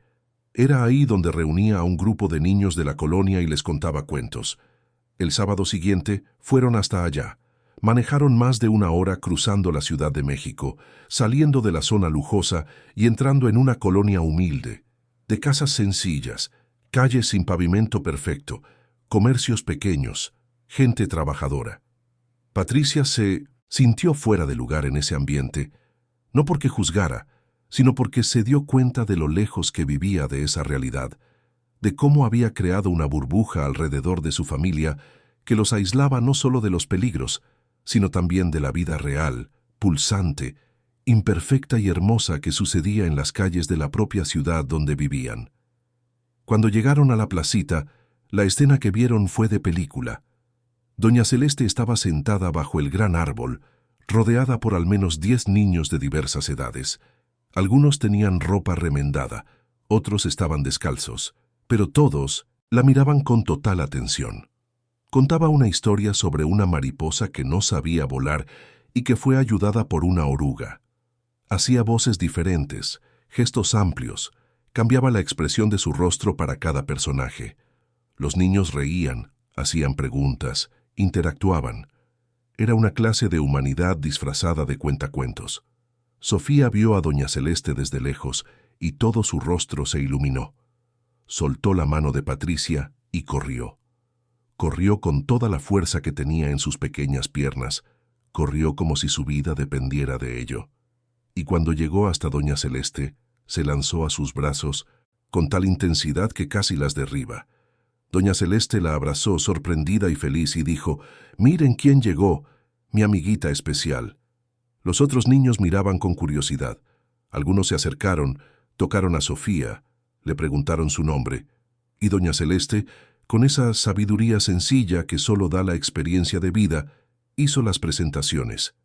Era ahí donde reunía a un grupo de niños de la colonia y les contaba cuentos. El sábado siguiente fueron hasta allá. Manejaron más de 1 hora cruzando la Ciudad de México, saliendo de la zona lujosa y entrando en una colonia humilde, de casas sencillas, calles sin pavimento perfecto, comercios pequeños, gente trabajadora. Patricia se sintió fuera de lugar en ese ambiente, no porque juzgara, sino porque se dio cuenta de lo lejos que vivía de esa realidad, de cómo había creado una burbuja alrededor de su familia que los aislaba no solo de los peligros, sino también de la vida real, pulsante, imperfecta y hermosa que sucedía en las calles de la propia ciudad donde vivían. Cuando llegaron a la placita, la escena que vieron fue de película. Doña Celeste estaba sentada bajo el gran árbol, rodeada por al menos 10 niños de diversas edades. Algunos tenían ropa remendada, otros estaban descalzos, pero todos la miraban con total atención. Contaba una historia sobre una mariposa que no sabía volar y que fue ayudada por una oruga. Hacía voces diferentes, gestos amplios, cambiaba la expresión de su rostro para cada personaje. Los niños reían, hacían preguntas, interactuaban. Era una clase de humanidad disfrazada de cuentacuentos. Sofía vio a doña Celeste desde lejos y todo su rostro se iluminó. Soltó la mano de Patricia y corrió. Corrió con toda la fuerza que tenía en sus pequeñas piernas. Corrió como si su vida dependiera de ello. Y cuando llegó hasta doña Celeste, se lanzó a sus brazos con tal intensidad que casi las derriba. Doña Celeste la abrazó sorprendida y feliz y dijo: «Miren quién llegó, mi amiguita especial». Los otros niños miraban con curiosidad. Algunos se acercaron, tocaron a Sofía, le preguntaron su nombre, y doña Celeste, con esa sabiduría sencilla que solo da la experiencia de vida, hizo las presentaciones.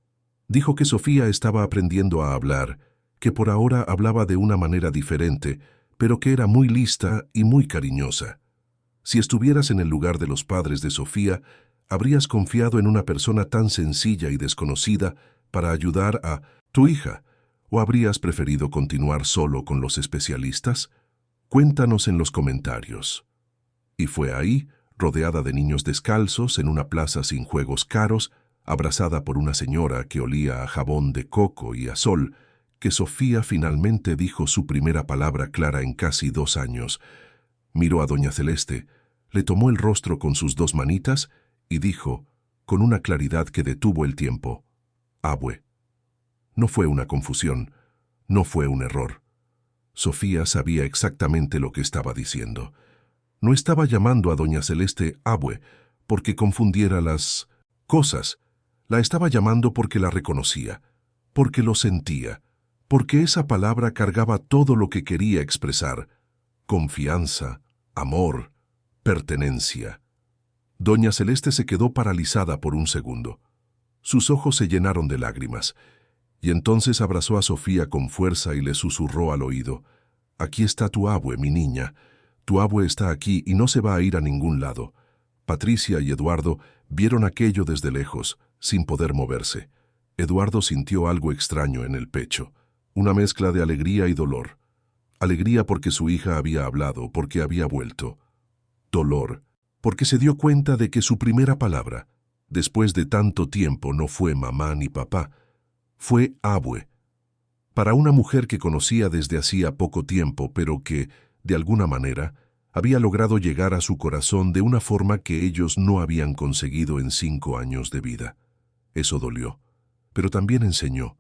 Dijo que Sofía estaba aprendiendo a hablar, que por ahora hablaba de una manera diferente, pero que era muy lista y muy cariñosa. Si estuvieras en el lugar de los padres de Sofía, ¿habrías confiado en una persona tan sencilla y desconocida para ayudar a tu hija? ¿O habrías preferido continuar solo con los especialistas? Cuéntanos en los comentarios. Y fue ahí, rodeada de niños descalzos en una plaza sin juegos caros, abrazada por una señora que olía a jabón de coco y a sol, que Sofía finalmente dijo su primera palabra clara en casi 2 años. Miró a doña Celeste, le tomó el rostro con sus 2 manitas y dijo, con una claridad que detuvo el tiempo: «Abue». No fue una confusión, no fue un error. Sofía sabía exactamente lo que estaba diciendo. No estaba llamando a doña Celeste Abue porque confundiera las cosas. La estaba llamando porque la reconocía, porque lo sentía, porque esa palabra cargaba todo lo que quería expresar: confianza, amor, pertenencia. Doña Celeste se quedó paralizada por un segundo. Sus ojos se llenaron de lágrimas, y entonces abrazó a Sofía con fuerza y le susurró al oído: «Aquí está tu abue, mi niña. Tu abue está aquí y no se va a ir a ningún lado». Patricia y Eduardo vieron aquello desde lejos, sin poder moverse. Eduardo sintió algo extraño en el pecho, una mezcla de alegría y dolor. Alegría porque su hija había hablado, porque había vuelto. Dolor, porque se dio cuenta de que su primera palabra, después de tanto tiempo, no fue mamá ni papá, fue abue. Para una mujer que conocía desde hacía poco tiempo, pero que, de alguna manera, había logrado llegar a su corazón de una forma que ellos no habían conseguido en 5 años de vida. Eso dolió, pero también enseñó.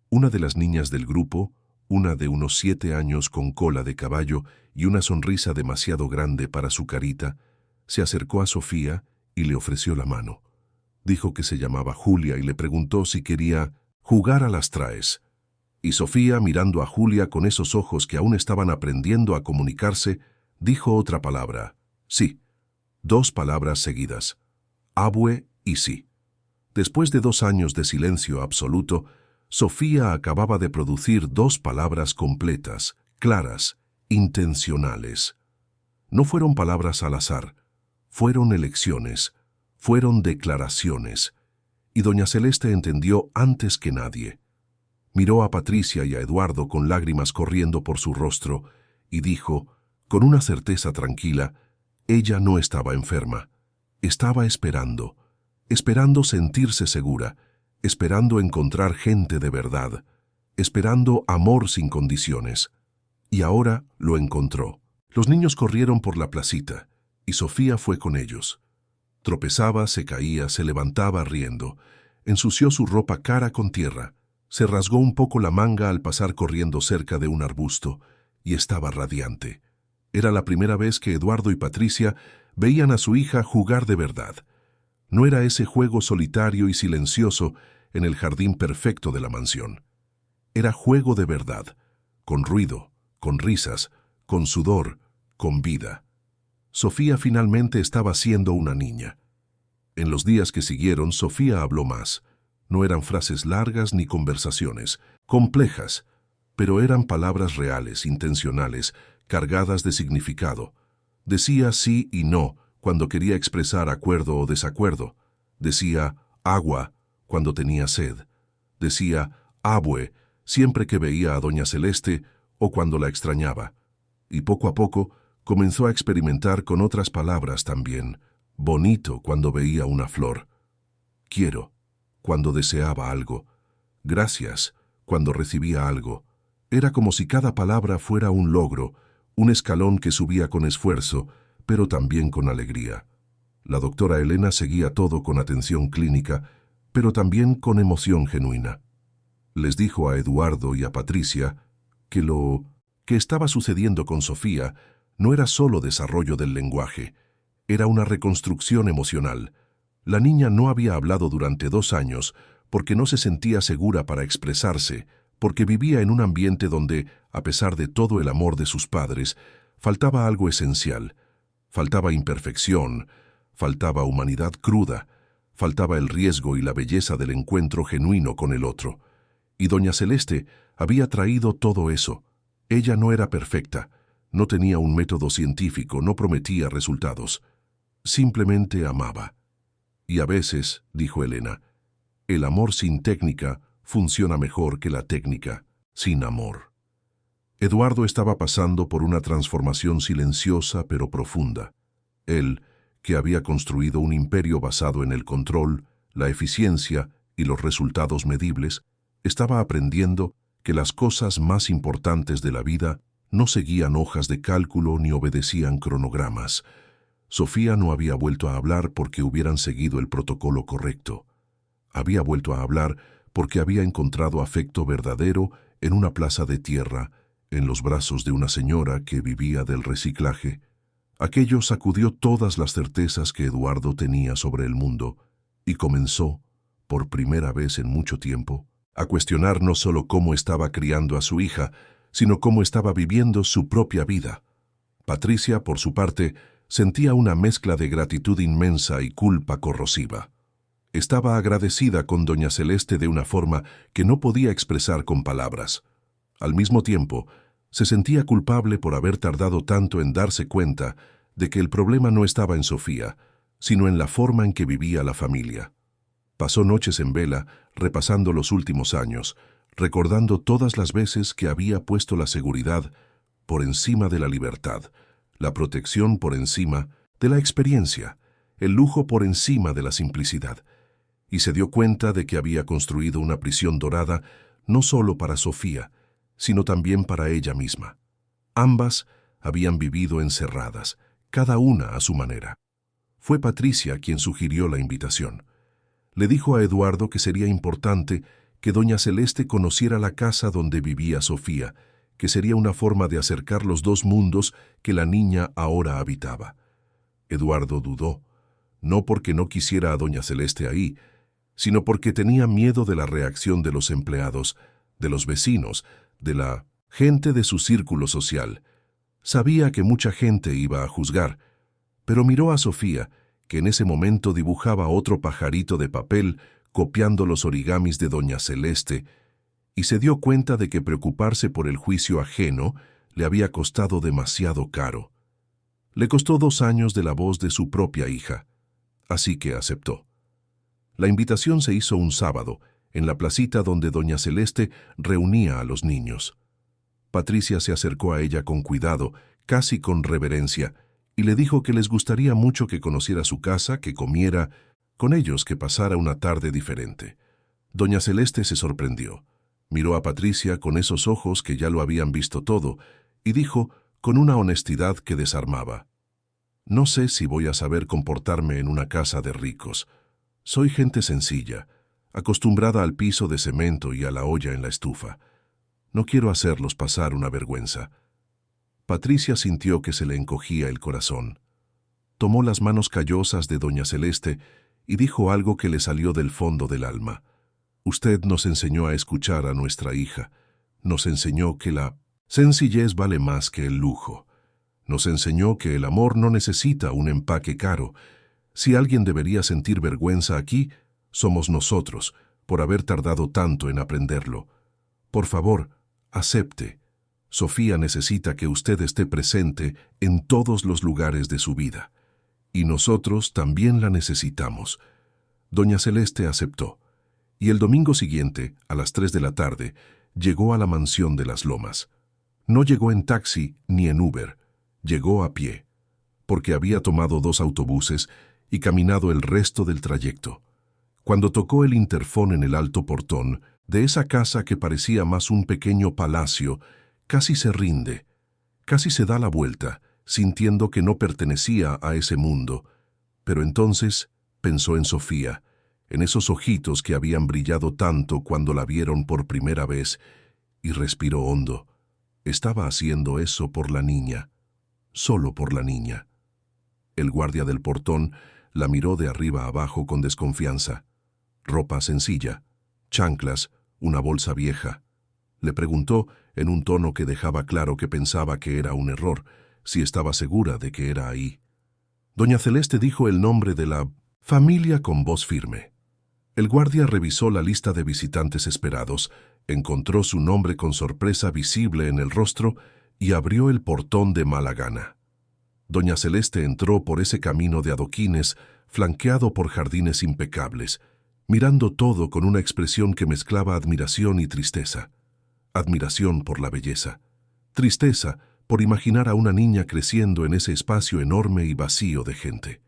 Una de las niñas del grupo, una de unos 7 años con cola de caballo y una sonrisa demasiado grande para su carita, se acercó a Sofía y le ofreció la mano. Dijo que se llamaba Julia y le preguntó si quería jugar a las traes. Y Sofía, mirando a Julia con esos ojos que aún estaban aprendiendo a comunicarse, dijo otra palabra: sí. 2 palabras seguidas: abue y sí. Después de 2 años de silencio absoluto, Sofía acababa de producir 2 palabras completas, claras, intencionales. No fueron palabras al azar, fueron elecciones, fueron declaraciones. Y doña Celeste entendió antes que nadie. Miró a Patricia y a Eduardo con lágrimas corriendo por su rostro y dijo, con una certeza tranquila: ella no estaba enferma, estaba esperando sentirse segura, esperando encontrar gente de verdad, esperando amor sin condiciones. Y ahora lo encontró. Los niños corrieron por la placita, y Sofía fue con ellos. Tropezaba, se caía, se levantaba riendo, ensució su ropa cara con tierra, se rasgó un poco la manga al pasar corriendo cerca de un arbusto, y estaba radiante. Era la primera vez que Eduardo y Patricia veían a su hija jugar de verdad. No era ese juego solitario y silencioso en el jardín perfecto de la mansión. Era juego de verdad, con ruido, con risas, con sudor, con vida. Sofía finalmente estaba siendo una niña. En los días que siguieron, Sofía habló más. No eran frases largas ni conversaciones complejas, pero eran palabras reales, intencionales, cargadas de significado. Decía sí y no cuando quería expresar acuerdo o desacuerdo. Decía agua cuando tenía sed. Decía abue siempre que veía a doña Celeste o cuando la extrañaba. Y poco a poco comenzó a experimentar con otras palabras también. Bonito cuando veía una flor. Quiero cuando deseaba algo. Gracias cuando recibía algo. Era como si cada palabra fuera un logro, un escalón que subía con esfuerzo, pero también con alegría. La doctora Elena seguía todo con atención clínica, pero también con emoción genuina. Les dijo a Eduardo y a Patricia que lo que estaba sucediendo con Sofía No era solo desarrollo del lenguaje, era una reconstrucción emocional. La niña no había hablado durante 2 años porque no se sentía segura para expresarse, porque vivía en un ambiente donde, a pesar de todo el amor de sus padres, faltaba algo esencial. Faltaba imperfección, faltaba humanidad cruda, faltaba el riesgo y la belleza del encuentro genuino con el otro. Y doña Celeste había traído todo eso. Ella no era perfecta, no tenía un método científico, no prometía resultados. Simplemente amaba. Y a veces, dijo Elena, el amor sin técnica funciona mejor que la técnica sin amor. Eduardo estaba pasando por una transformación silenciosa pero profunda. Él, que había construido un imperio basado en el control, la eficiencia y los resultados medibles, estaba aprendiendo que las cosas más importantes de la vida no seguían hojas de cálculo ni obedecían cronogramas. Sofía no había vuelto a hablar porque hubieran seguido el protocolo correcto. Había vuelto a hablar porque había encontrado afecto verdadero en una plaza de tierra, en los brazos de una señora que vivía del reciclaje. Aquello sacudió todas las certezas que Eduardo tenía sobre el mundo y comenzó, por primera vez en mucho tiempo, a cuestionar no solo cómo estaba criando a su hija, sino cómo estaba viviendo su propia vida. Patricia, por su parte, sentía una mezcla de gratitud inmensa y culpa corrosiva. Estaba agradecida con doña Celeste de una forma que no podía expresar con palabras. Al mismo tiempo, se sentía culpable por haber tardado tanto en darse cuenta de que el problema no estaba en Sofía, sino en la forma en que vivía la familia. Pasó noches en vela, repasando los últimos años, recordando todas las veces que había puesto la seguridad por encima de la libertad, la protección por encima de la experiencia, el lujo por encima de la simplicidad, y se dio cuenta de que había construido una prisión dorada no solo para Sofía, sino también para ella misma. Ambas habían vivido encerradas, cada una a su manera. Fue Patricia quien sugirió la invitación. Le dijo a Eduardo que sería importante que doña Celeste conociera la casa donde vivía Sofía, que sería una forma de acercar los dos mundos que la niña ahora habitaba. Eduardo dudó, no porque no quisiera a doña Celeste ahí, sino porque tenía miedo de la reacción de los empleados, de los vecinos, de la gente de su círculo social. Sabía que mucha gente iba a juzgar, pero miró a Sofía, que en ese momento dibujaba otro pajarito de papel copiando los origamis de doña Celeste, y se dio cuenta de que preocuparse por el juicio ajeno le había costado demasiado caro. Le costó 2 años de la voz de su propia hija, así que aceptó. La invitación se hizo un sábado, en la placita donde doña Celeste reunía a los niños. Patricia se acercó a ella con cuidado, casi con reverencia, y le dijo que les gustaría mucho que conociera su casa, que comiera con ellos, que pasara una tarde diferente. Doña Celeste se sorprendió. Miró a Patricia con esos ojos que ya lo habían visto todo, y dijo con una honestidad que desarmaba: «No sé si voy a saber comportarme en una casa de ricos. Soy gente sencilla, acostumbrada al piso de cemento y a la olla en la estufa. No quiero hacerlos pasar una vergüenza». Patricia sintió que se le encogía el corazón. Tomó las manos callosas de doña Celeste y dijo algo que le salió del fondo del alma. «Usted nos enseñó a escuchar a nuestra hija. Nos enseñó que la sencillez vale más que el lujo. Nos enseñó que el amor no necesita un empaque caro. Si alguien debería sentir vergüenza aquí, somos nosotros, por haber tardado tanto en aprenderlo. Por favor, acepte. Sofía necesita que usted esté presente en todos los lugares de su vida. Y nosotros también la necesitamos». Doña Celeste aceptó, y el domingo siguiente, a las 3 de la tarde, llegó a la mansión de las Lomas. No llegó en taxi ni en Uber, llegó a pie, porque había tomado 2 autobuses y caminado el resto del trayecto. Cuando tocó el interfón en el alto portón de esa casa que parecía más un pequeño palacio, casi se rinde, casi se da la vuelta, sintiendo que no pertenecía a ese mundo. Pero entonces pensó en Sofía, en esos ojitos que habían brillado tanto cuando la vieron por primera vez, y respiró hondo. Estaba haciendo eso por la niña. solo por la niña. El guardia del portón la miró de arriba a abajo con desconfianza. Ropa sencilla, chanclas, una bolsa vieja. Le preguntó, en un tono que dejaba claro que pensaba que era un error, si estaba segura de que era ahí. Doña Celeste dijo el nombre de la familia con voz firme. El guardia revisó la lista de visitantes esperados, encontró su nombre con sorpresa visible en el rostro y abrió el portón de mala gana. Doña Celeste entró por ese camino de adoquines, flanqueado por jardines impecables, mirando todo con una expresión que mezclaba admiración y tristeza. Admiración por la belleza, tristeza por imaginar a una niña creciendo en ese espacio enorme y vacío de gente.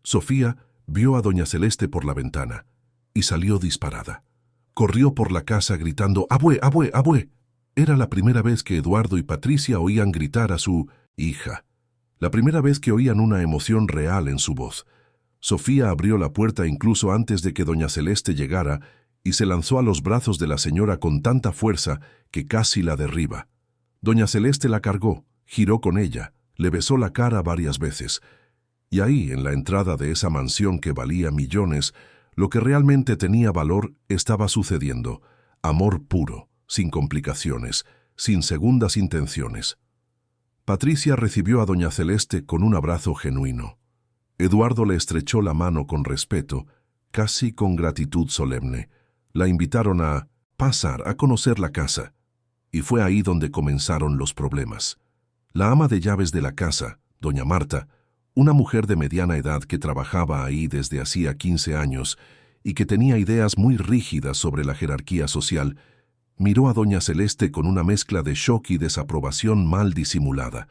Sofía vio a doña Celeste por la ventana y salió disparada. Corrió por la casa gritando «¡Abue, abue, abue!». Era la primera vez que Eduardo y Patricia oían gritar a su hija. La primera vez que oían una emoción real en su voz. Sofía abrió la puerta incluso antes de que doña Celeste llegara y se lanzó a los brazos de la señora con tanta fuerza que casi la derriba. Doña Celeste la cargó, giró con ella, le besó la cara varias veces. Y ahí, en la entrada de esa mansión que valía millones, lo que realmente tenía valor estaba sucediendo. Amor puro, sin complicaciones, sin segundas intenciones. Patricia recibió a doña Celeste con un abrazo genuino. Eduardo le estrechó la mano con respeto, casi con gratitud solemne. La invitaron a pasar a conocer la casa. Y fue ahí donde comenzaron los problemas. La ama de llaves de la casa, doña Marta, una mujer de mediana edad que trabajaba ahí desde hacía 15 años y que tenía ideas muy rígidas sobre la jerarquía social, miró a doña Celeste con una mezcla de shock y desaprobación mal disimulada.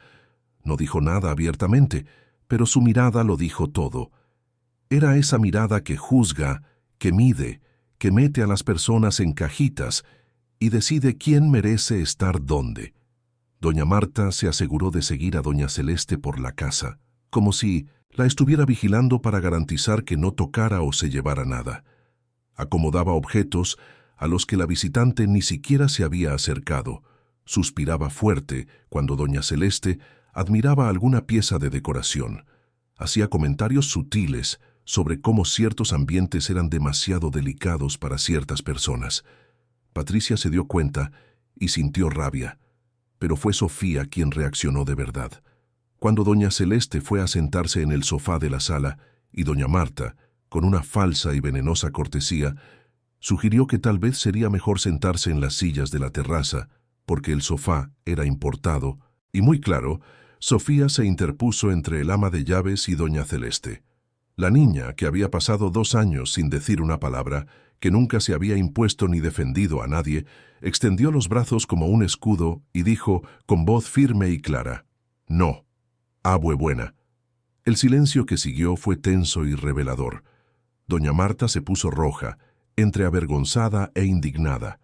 No dijo nada abiertamente, pero su mirada lo dijo todo. Era esa mirada que juzga, que mide, que mete a las personas en cajitas y decide quién merece estar dónde. Doña Marta se aseguró de seguir a doña Celeste por la casa, como si la estuviera vigilando para garantizar que no tocara o se llevara nada. Acomodaba objetos a los que la visitante ni siquiera se había acercado. Suspiraba fuerte cuando doña Celeste admiraba alguna pieza de decoración. Hacía comentarios sutiles sobre cómo ciertos ambientes eran demasiado delicados para ciertas personas. Patricia se dio cuenta y sintió rabia, pero fue Sofía quien reaccionó de verdad. Cuando doña Celeste fue a sentarse en el sofá de la sala y doña Marta, con una falsa y venenosa cortesía, sugirió que tal vez sería mejor sentarse en las sillas de la terraza, porque el sofá era importado, y muy claro, Sofía se interpuso entre el ama de llaves y doña Celeste. La niña, que había pasado 2 años sin decir una palabra, que nunca se había impuesto ni defendido a nadie, extendió los brazos como un escudo y dijo con voz firme y clara: «No, abue buena». El silencio que siguió fue tenso y revelador. Doña Marta se puso roja, entre avergonzada e indignada.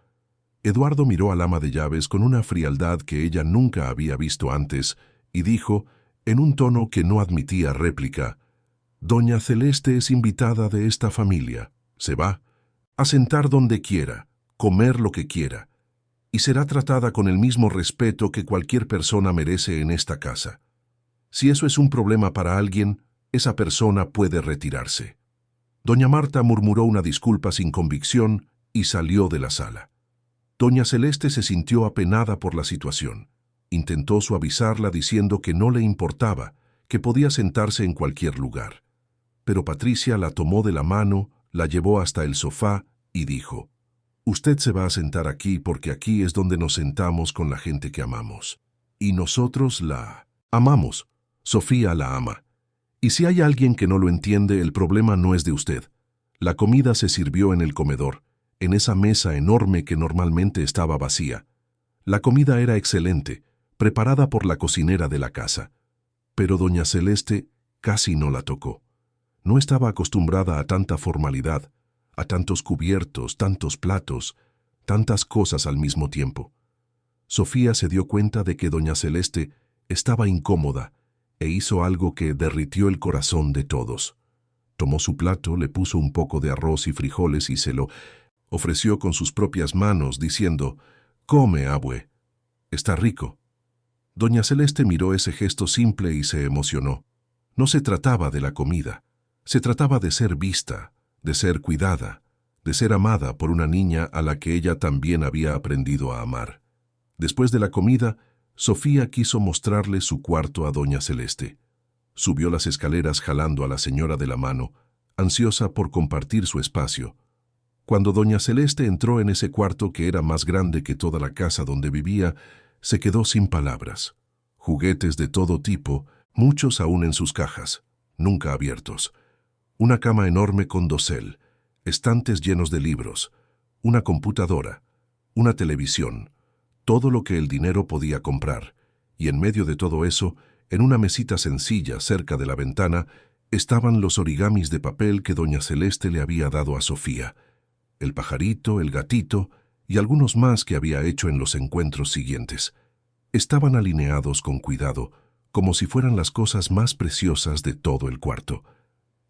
Eduardo miró al ama de llaves con una frialdad que ella nunca había visto antes y dijo, en un tono que no admitía réplica: «Doña Celeste es invitada de esta familia. Se va a sentar donde quiera, comer lo que quiera, y será tratada con el mismo respeto que cualquier persona merece en esta casa. Si eso es un problema para alguien, esa persona puede retirarse». Doña Marta murmuró una disculpa sin convicción y salió de la sala. Doña Celeste se sintió apenada por la situación. Intentó suavizarla diciendo que no le importaba, que podía sentarse en cualquier lugar. Pero Patricia la tomó de la mano, la llevó hasta el sofá y dijo: «Usted se va a sentar aquí porque aquí es donde nos sentamos con la gente que amamos. Y nosotros la amamos. Sofía la ama. Y si hay alguien que no lo entiende, el problema no es de usted. La comida se sirvió en el comedor, en esa mesa enorme que normalmente estaba vacía. La comida era excelente, preparada por la cocinera de la casa. Pero doña Celeste casi no la tocó. No estaba acostumbrada a tanta formalidad, a tantos cubiertos, tantos platos, tantas cosas al mismo tiempo. Sofía se dio cuenta de que doña Celeste estaba incómoda e hizo algo que derritió el corazón de todos. Tomó su plato, le puso un poco de arroz y frijoles y se lo ofreció con sus propias manos, diciendo: «Come, abue. Está rico». Doña Celeste miró ese gesto simple y se emocionó. No se trataba de la comida, se trataba de ser vista, de ser cuidada, de ser amada por una niña a la que ella también había aprendido a amar. Después de la comida, Sofía quiso mostrarle su cuarto a Doña Celeste. Subió las escaleras jalando a la señora de la mano, ansiosa por compartir su espacio. Cuando Doña Celeste entró en ese cuarto que era más grande que toda la casa donde vivía, se quedó sin palabras. Juguetes de todo tipo, muchos aún en sus cajas, nunca abiertos. Una cama enorme con dosel, estantes llenos de libros, una computadora, una televisión, todo lo que el dinero podía comprar, y en medio de todo eso, en una mesita sencilla cerca de la ventana, estaban los origamis de papel que Doña Celeste le había dado a Sofía, el pajarito, el gatito y algunos más que había hecho en los encuentros siguientes. Estaban alineados con cuidado, como si fueran las cosas más preciosas de todo el cuarto.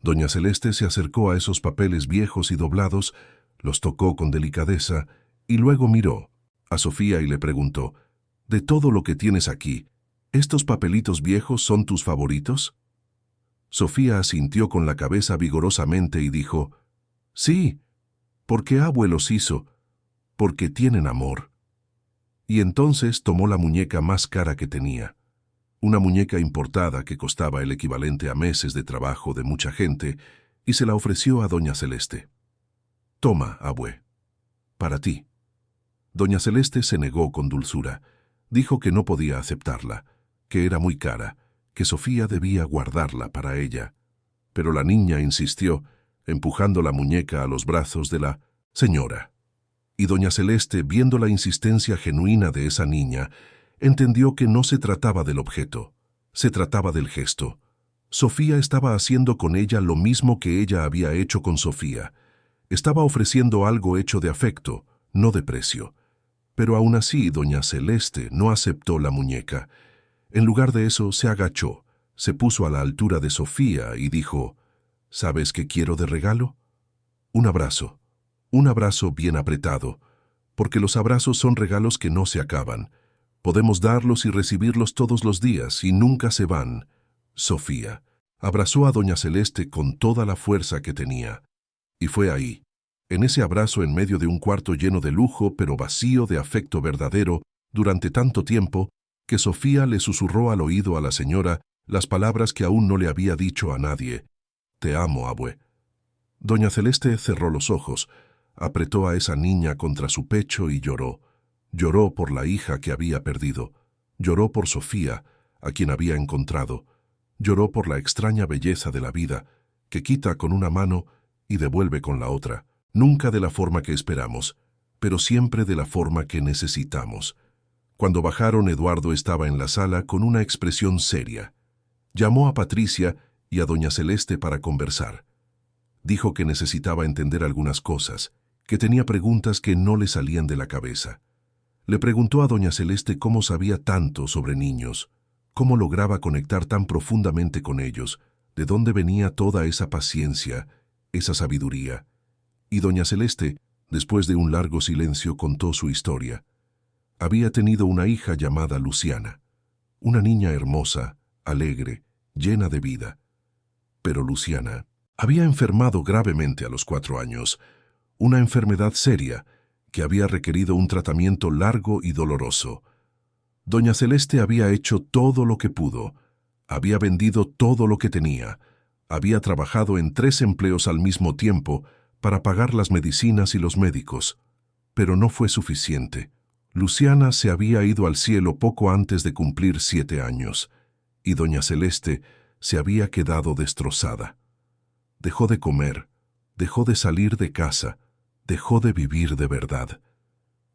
Doña Celeste se acercó a esos papeles viejos y doblados, los tocó con delicadeza y luego miró a Sofía y le preguntó: «¿De todo lo que tienes aquí, estos papelitos viejos son tus favoritos?» Sofía asintió con la cabeza vigorosamente y dijo: «Sí, porque Abue los hizo, porque tienen amor». Y entonces tomó la muñeca más cara que tenía, una muñeca importada que costaba el equivalente a meses de trabajo de mucha gente, y se la ofreció a Doña Celeste. «Toma, Abue, para ti». Doña Celeste se negó con dulzura. Dijo que no podía aceptarla, que era muy cara, que Sofía debía guardarla para ella. Pero la niña insistió, empujando la muñeca a los brazos de la señora. Y Doña Celeste, viendo la insistencia genuina de esa niña, entendió que no se trataba del objeto, se trataba del gesto. Sofía estaba haciendo con ella lo mismo que ella había hecho con Sofía. Estaba ofreciendo algo hecho de afecto, no de precio. Pero aún así, Doña Celeste no aceptó la muñeca. En lugar de eso, se agachó, se puso a la altura de Sofía y dijo: «¿Sabes qué quiero de regalo? Un abrazo bien apretado, porque los abrazos son regalos que no se acaban. Podemos darlos y recibirlos todos los días y nunca se van». Sofía abrazó a Doña Celeste con toda la fuerza que tenía. Y fue ahí, en ese abrazo en medio de un cuarto lleno de lujo pero vacío de afecto verdadero durante tanto tiempo, que Sofía le susurró al oído a la señora las palabras que aún no le había dicho a nadie: «Te amo, Abue». Doña Celeste cerró los ojos, apretó a esa niña contra su pecho y lloró. Lloró por la hija que había perdido, lloró por Sofía, a quien había encontrado, lloró por la extraña belleza de la vida, que quita con una mano y devuelve con la otra, nunca de la forma que esperamos, pero siempre de la forma que necesitamos. Cuando bajaron, Eduardo estaba en la sala con una expresión seria. Llamó a Patricia y a Doña Celeste para conversar. Dijo que necesitaba entender algunas cosas, que tenía preguntas que no le salían de la cabeza. Le preguntó a Doña Celeste cómo sabía tanto sobre niños, cómo lograba conectar tan profundamente con ellos, de dónde venía toda esa paciencia, esa sabiduría. Y Doña Celeste, después de un largo silencio, contó su historia. Había tenido una hija llamada Luciana, una niña hermosa, alegre, llena de vida. Pero Luciana había enfermado gravemente a los 4 años, una enfermedad seria que había requerido un tratamiento largo y doloroso. Doña Celeste había hecho todo lo que pudo, había vendido todo lo que tenía, había trabajado en 3 empleos al mismo tiempo para pagar las medicinas y los médicos, pero no fue suficiente. Luciana se había ido al cielo poco antes de cumplir 7 años, y Doña Celeste se había quedado destrozada. Dejó de comer, dejó de salir de casa, dejó de vivir de verdad.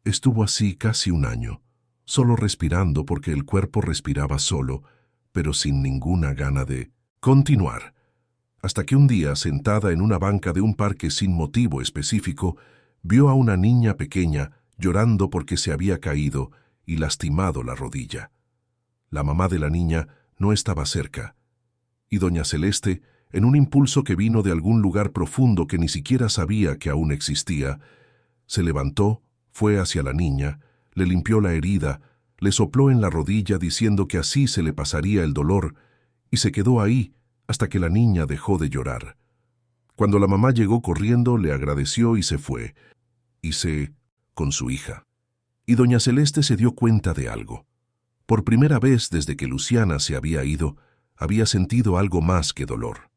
Estuvo así casi 1 año, solo respirando porque el cuerpo respiraba solo, pero sin ninguna gana de continuar. Hasta que un día, sentada en una banca de un parque sin motivo específico, vio a una niña pequeña llorando porque se había caído y lastimado la rodilla. La mamá de la niña no estaba cerca, y Doña Celeste, en un impulso que vino de algún lugar profundo que ni siquiera sabía que aún existía, se levantó, fue hacia la niña, le limpió la herida, le sopló en la rodilla diciendo que así se le pasaría el dolor, y se quedó ahí hasta que la niña dejó de llorar. Cuando la mamá llegó corriendo, le agradeció y se fue, con su hija. Y doña Celeste se dio cuenta de algo. Por primera vez desde que Luciana se había ido, había sentido algo más que dolor.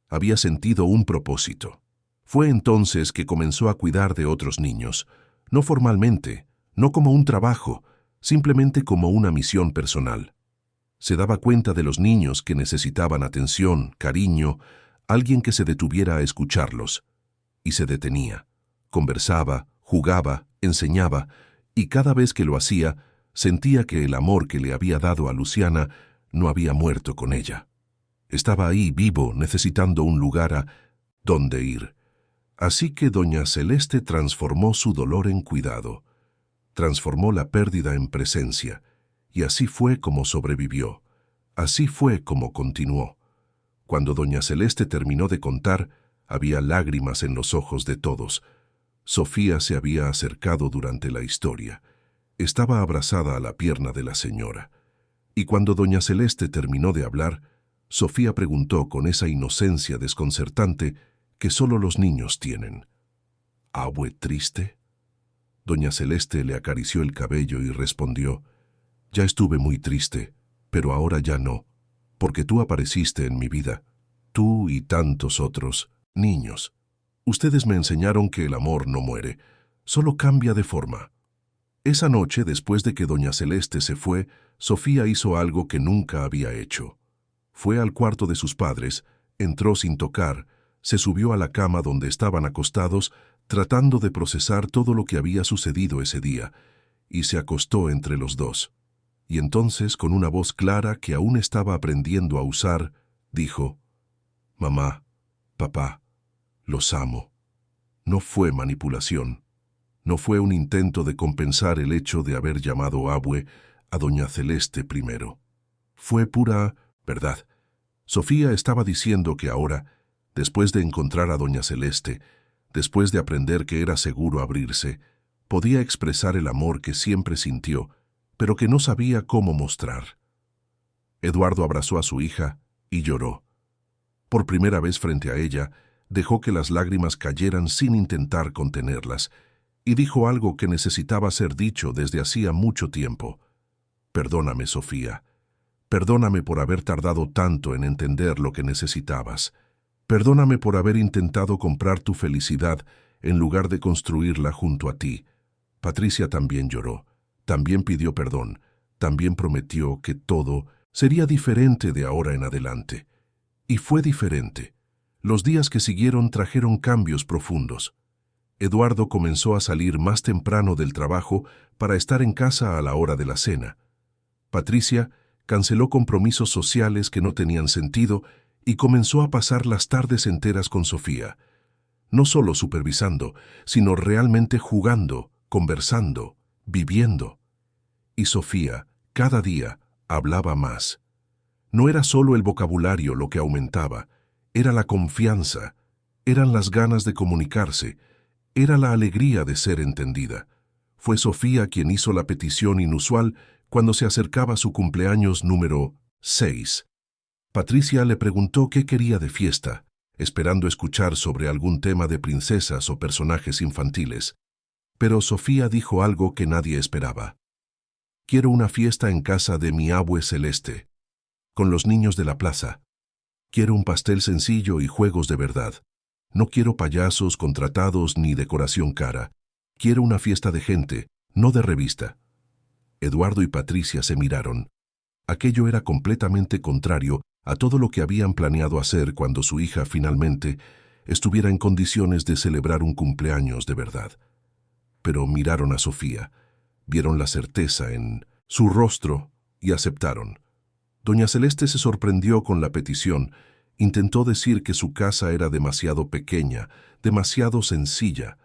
Había sentido un propósito. Fue entonces que comenzó a cuidar de otros niños, no formalmente, no como un trabajo, simplemente como una misión personal. Se daba cuenta de los niños que necesitaban atención, cariño, alguien que se detuviera a escucharlos. Y se detenía. Conversaba, jugaba, enseñaba, y cada vez que lo hacía, sentía que el amor que le había dado a Luciana no había muerto con ella. Estaba ahí vivo, necesitando un lugar a donde ir. Así que doña Celeste transformó su dolor en cuidado, transformó la pérdida en presencia, y así fue como sobrevivió, así fue como continuó. Cuando doña Celeste terminó de contar, había lágrimas en los ojos de todos. Sofía se había acercado durante la historia. Estaba abrazada a la pierna de la señora. Y cuando doña Celeste terminó de hablar, Sofía preguntó con esa inocencia desconcertante que solo los niños tienen: ¿Abue triste? Doña Celeste le acarició el cabello y respondió: ya estuve muy triste, pero ahora ya no, porque tú apareciste en mi vida, tú y tantos otros niños. Ustedes me enseñaron que el amor no muere, solo cambia de forma. Esa noche, después de que doña Celeste se fue, Sofía hizo algo que nunca había hecho. Fue al cuarto de sus padres, entró sin tocar, se subió a la cama donde estaban acostados, tratando de procesar todo lo que había sucedido ese día, y se acostó entre los dos. Y entonces, con una voz clara que aún estaba aprendiendo a usar, dijo: mamá, papá, los amo. No fue manipulación. No fue un intento de compensar el hecho de haber llamado Abue a doña Celeste primero. Fue pura verdad. Sofía estaba diciendo que ahora, después de encontrar a doña Celeste, después de aprender que era seguro abrirse, podía expresar el amor que siempre sintió, pero que no sabía cómo mostrar. Eduardo abrazó a su hija y lloró. Por primera vez frente a ella, dejó que las lágrimas cayeran sin intentar contenerlas, y dijo algo que necesitaba ser dicho desde hacía mucho tiempo. Perdóname, Sofía. Perdóname por haber tardado tanto en entender lo que necesitabas. Perdóname por haber intentado comprar tu felicidad en lugar de construirla junto a ti. Patricia también lloró, también pidió perdón, también prometió que todo sería diferente de ahora en adelante. Y fue diferente. Los días que siguieron trajeron cambios profundos. Eduardo comenzó a salir más temprano del trabajo para estar en casa a la hora de la cena. Patricia canceló compromisos sociales que no tenían sentido y comenzó a pasar las tardes enteras con Sofía, no solo supervisando, sino realmente jugando, conversando, viviendo. Y Sofía, cada día, hablaba más. No era solo el vocabulario lo que aumentaba, era la confianza, eran las ganas de comunicarse, era la alegría de ser entendida. Fue Sofía quien hizo la petición inusual cuando se acercaba su cumpleaños número 6. Patricia le preguntó qué quería de fiesta, esperando escuchar sobre algún tema de princesas o personajes infantiles. Pero Sofía dijo algo que nadie esperaba. Quiero una fiesta en casa de mi abue Celeste, con los niños de la plaza. Quiero un pastel sencillo y juegos de verdad. No quiero payasos contratados ni decoración cara. Quiero una fiesta de gente, no de revista. Eduardo y Patricia se miraron. Aquello era completamente contrario a todo lo que habían planeado hacer cuando su hija finalmente estuviera en condiciones de celebrar un cumpleaños de verdad. Pero miraron a Sofía, vieron la certeza en su rostro y aceptaron. Doña Celeste se sorprendió con la petición, intentó decir que su casa era demasiado pequeña, demasiado sencilla,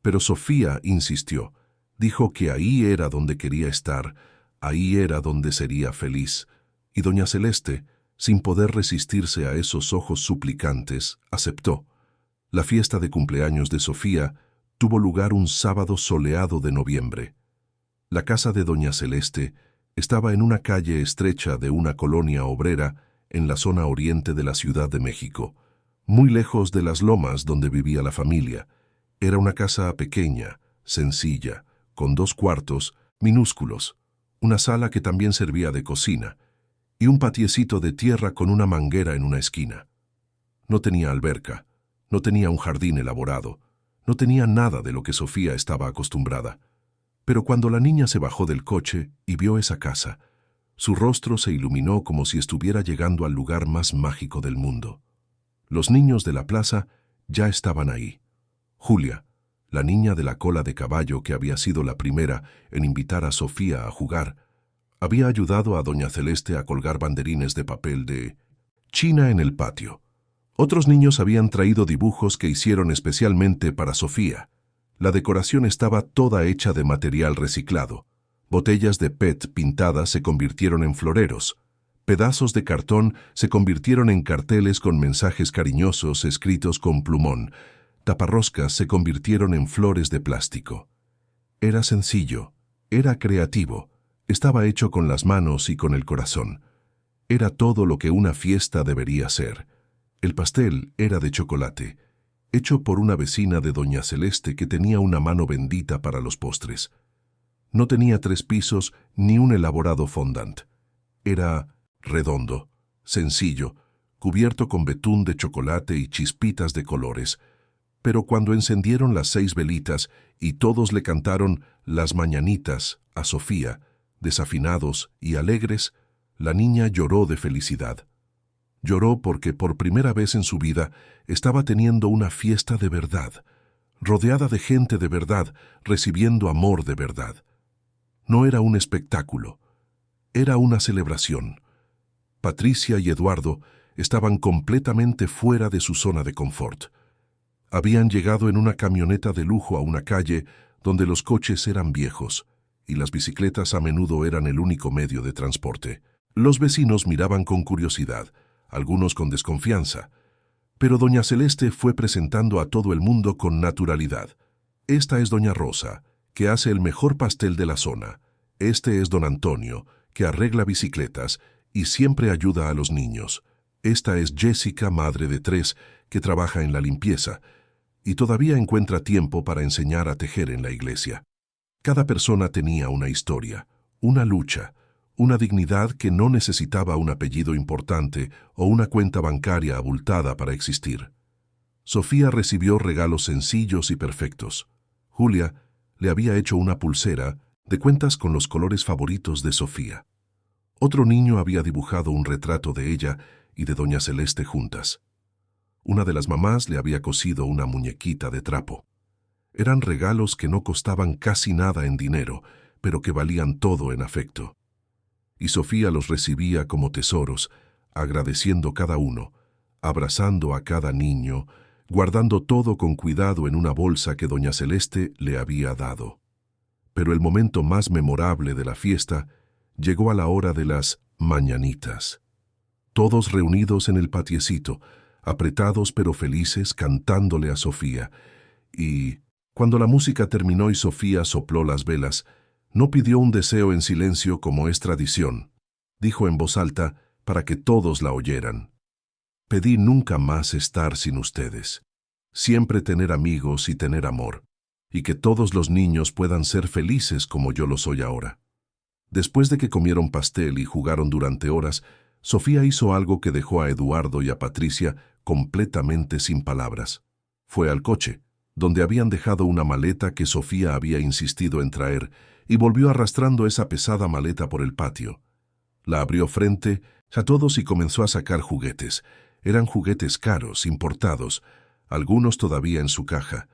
pero Sofía insistió. Dijo que ahí era donde quería estar, ahí era donde sería feliz, y doña Celeste, sin poder resistirse a esos ojos suplicantes, aceptó. La fiesta de cumpleaños de Sofía tuvo lugar un sábado soleado de noviembre. La casa de doña Celeste estaba en una calle estrecha de una colonia obrera en la zona oriente de la Ciudad de México, muy lejos de las lomas donde vivía la familia. Era una casa pequeña, sencilla, con 2 cuartos, minúsculos, una sala que también servía de cocina, y un patiecito de tierra con una manguera en una esquina. No tenía alberca, no tenía un jardín elaborado, no tenía nada de lo que Sofía estaba acostumbrada. Pero cuando la niña se bajó del coche y vio esa casa, su rostro se iluminó como si estuviera llegando al lugar más mágico del mundo. Los niños de la plaza ya estaban ahí. Julia, la niña de la cola de caballo que había sido la primera en invitar a Sofía a jugar, había ayudado a doña Celeste a colgar banderines de papel de China en el patio. Otros niños habían traído dibujos que hicieron especialmente para Sofía. La decoración estaba toda hecha de material reciclado. Botellas de PET pintadas se convirtieron en floreros. Pedazos de cartón se convirtieron en carteles con mensajes cariñosos escritos con plumón. Taparroscas se convirtieron en flores de plástico. Era sencillo, era creativo, estaba hecho con las manos y con el corazón. Era todo lo que una fiesta debería ser. El pastel era de chocolate, hecho por una vecina de doña Celeste que tenía una mano bendita para los postres. No tenía 3 pisos ni un elaborado fondant. Era redondo, sencillo, cubierto con betún de chocolate y chispitas de colores. Pero cuando encendieron las 6 velitas y todos le cantaron las mañanitas a Sofía, desafinados y alegres, la niña lloró de felicidad. Lloró porque por primera vez en su vida estaba teniendo una fiesta de verdad, rodeada de gente de verdad, recibiendo amor de verdad. No era un espectáculo, era una celebración. Patricia y Eduardo estaban completamente fuera de su zona de confort. Habían llegado en una camioneta de lujo a una calle donde los coches eran viejos y las bicicletas a menudo eran el único medio de transporte. Los vecinos miraban con curiosidad, algunos con desconfianza, pero doña Celeste fue presentando a todo el mundo con naturalidad. Esta es doña Rosa, que hace el mejor pastel de la zona. Este es don Antonio, que arregla bicicletas y siempre ayuda a los niños. Esta es Jessica, madre de 3, que trabaja en la limpieza y todavía encuentra tiempo para enseñar a tejer en la iglesia. Cada persona tenía una historia, una lucha, una dignidad que no necesitaba un apellido importante o una cuenta bancaria abultada para existir. Sofía recibió regalos sencillos y perfectos. Julia le había hecho una pulsera de cuentas con los colores favoritos de Sofía. Otro niño había dibujado un retrato de ella y de doña Celeste juntas. Una de las mamás le había cosido una muñequita de trapo. Eran regalos que no costaban casi nada en dinero, pero que valían todo en afecto. Y Sofía los recibía como tesoros, agradeciendo cada uno, abrazando a cada niño, guardando todo con cuidado en una bolsa que doña Celeste le había dado. Pero el momento más memorable de la fiesta llegó a la hora de las mañanitas. Todos reunidos en el patiecito, apretados pero felices, cantándole a Sofía. Y cuando la música terminó y Sofía sopló las velas, no pidió un deseo en silencio como es tradición. Dijo en voz alta para que todos la oyeran. Pedí nunca más estar sin ustedes. Siempre tener amigos y tener amor. Y que todos los niños puedan ser felices como yo lo soy ahora. Después de que comieron pastel y jugaron durante horas, Sofía hizo algo que dejó a Eduardo y a Patricia completamente sin palabras. Fue al coche, donde habían dejado una maleta que Sofía había insistido en traer, y volvió arrastrando esa pesada maleta por el patio. La abrió frente a todos y comenzó a sacar juguetes. Eran juguetes caros, importados, algunos todavía en su caja,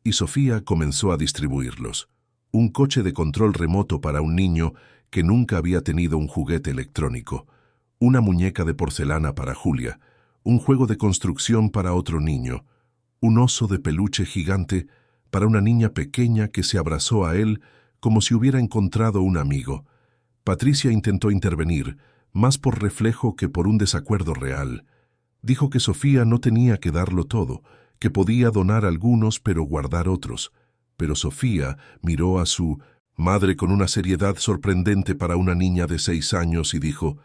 y Sofía comenzó a distribuirlos. Un coche de control remoto para un niño que nunca había tenido un juguete electrónico, una muñeca de porcelana para Julia, un juego de construcción para otro niño, un oso de peluche gigante para una niña pequeña que se abrazó a él como si hubiera encontrado un amigo. Patricia intentó intervenir, más por reflejo que por un desacuerdo real. Dijo que Sofía no tenía que darlo todo, que podía donar algunos pero guardar otros. Pero Sofía miró a su madre con una seriedad sorprendente para una niña de 6 años, y dijo: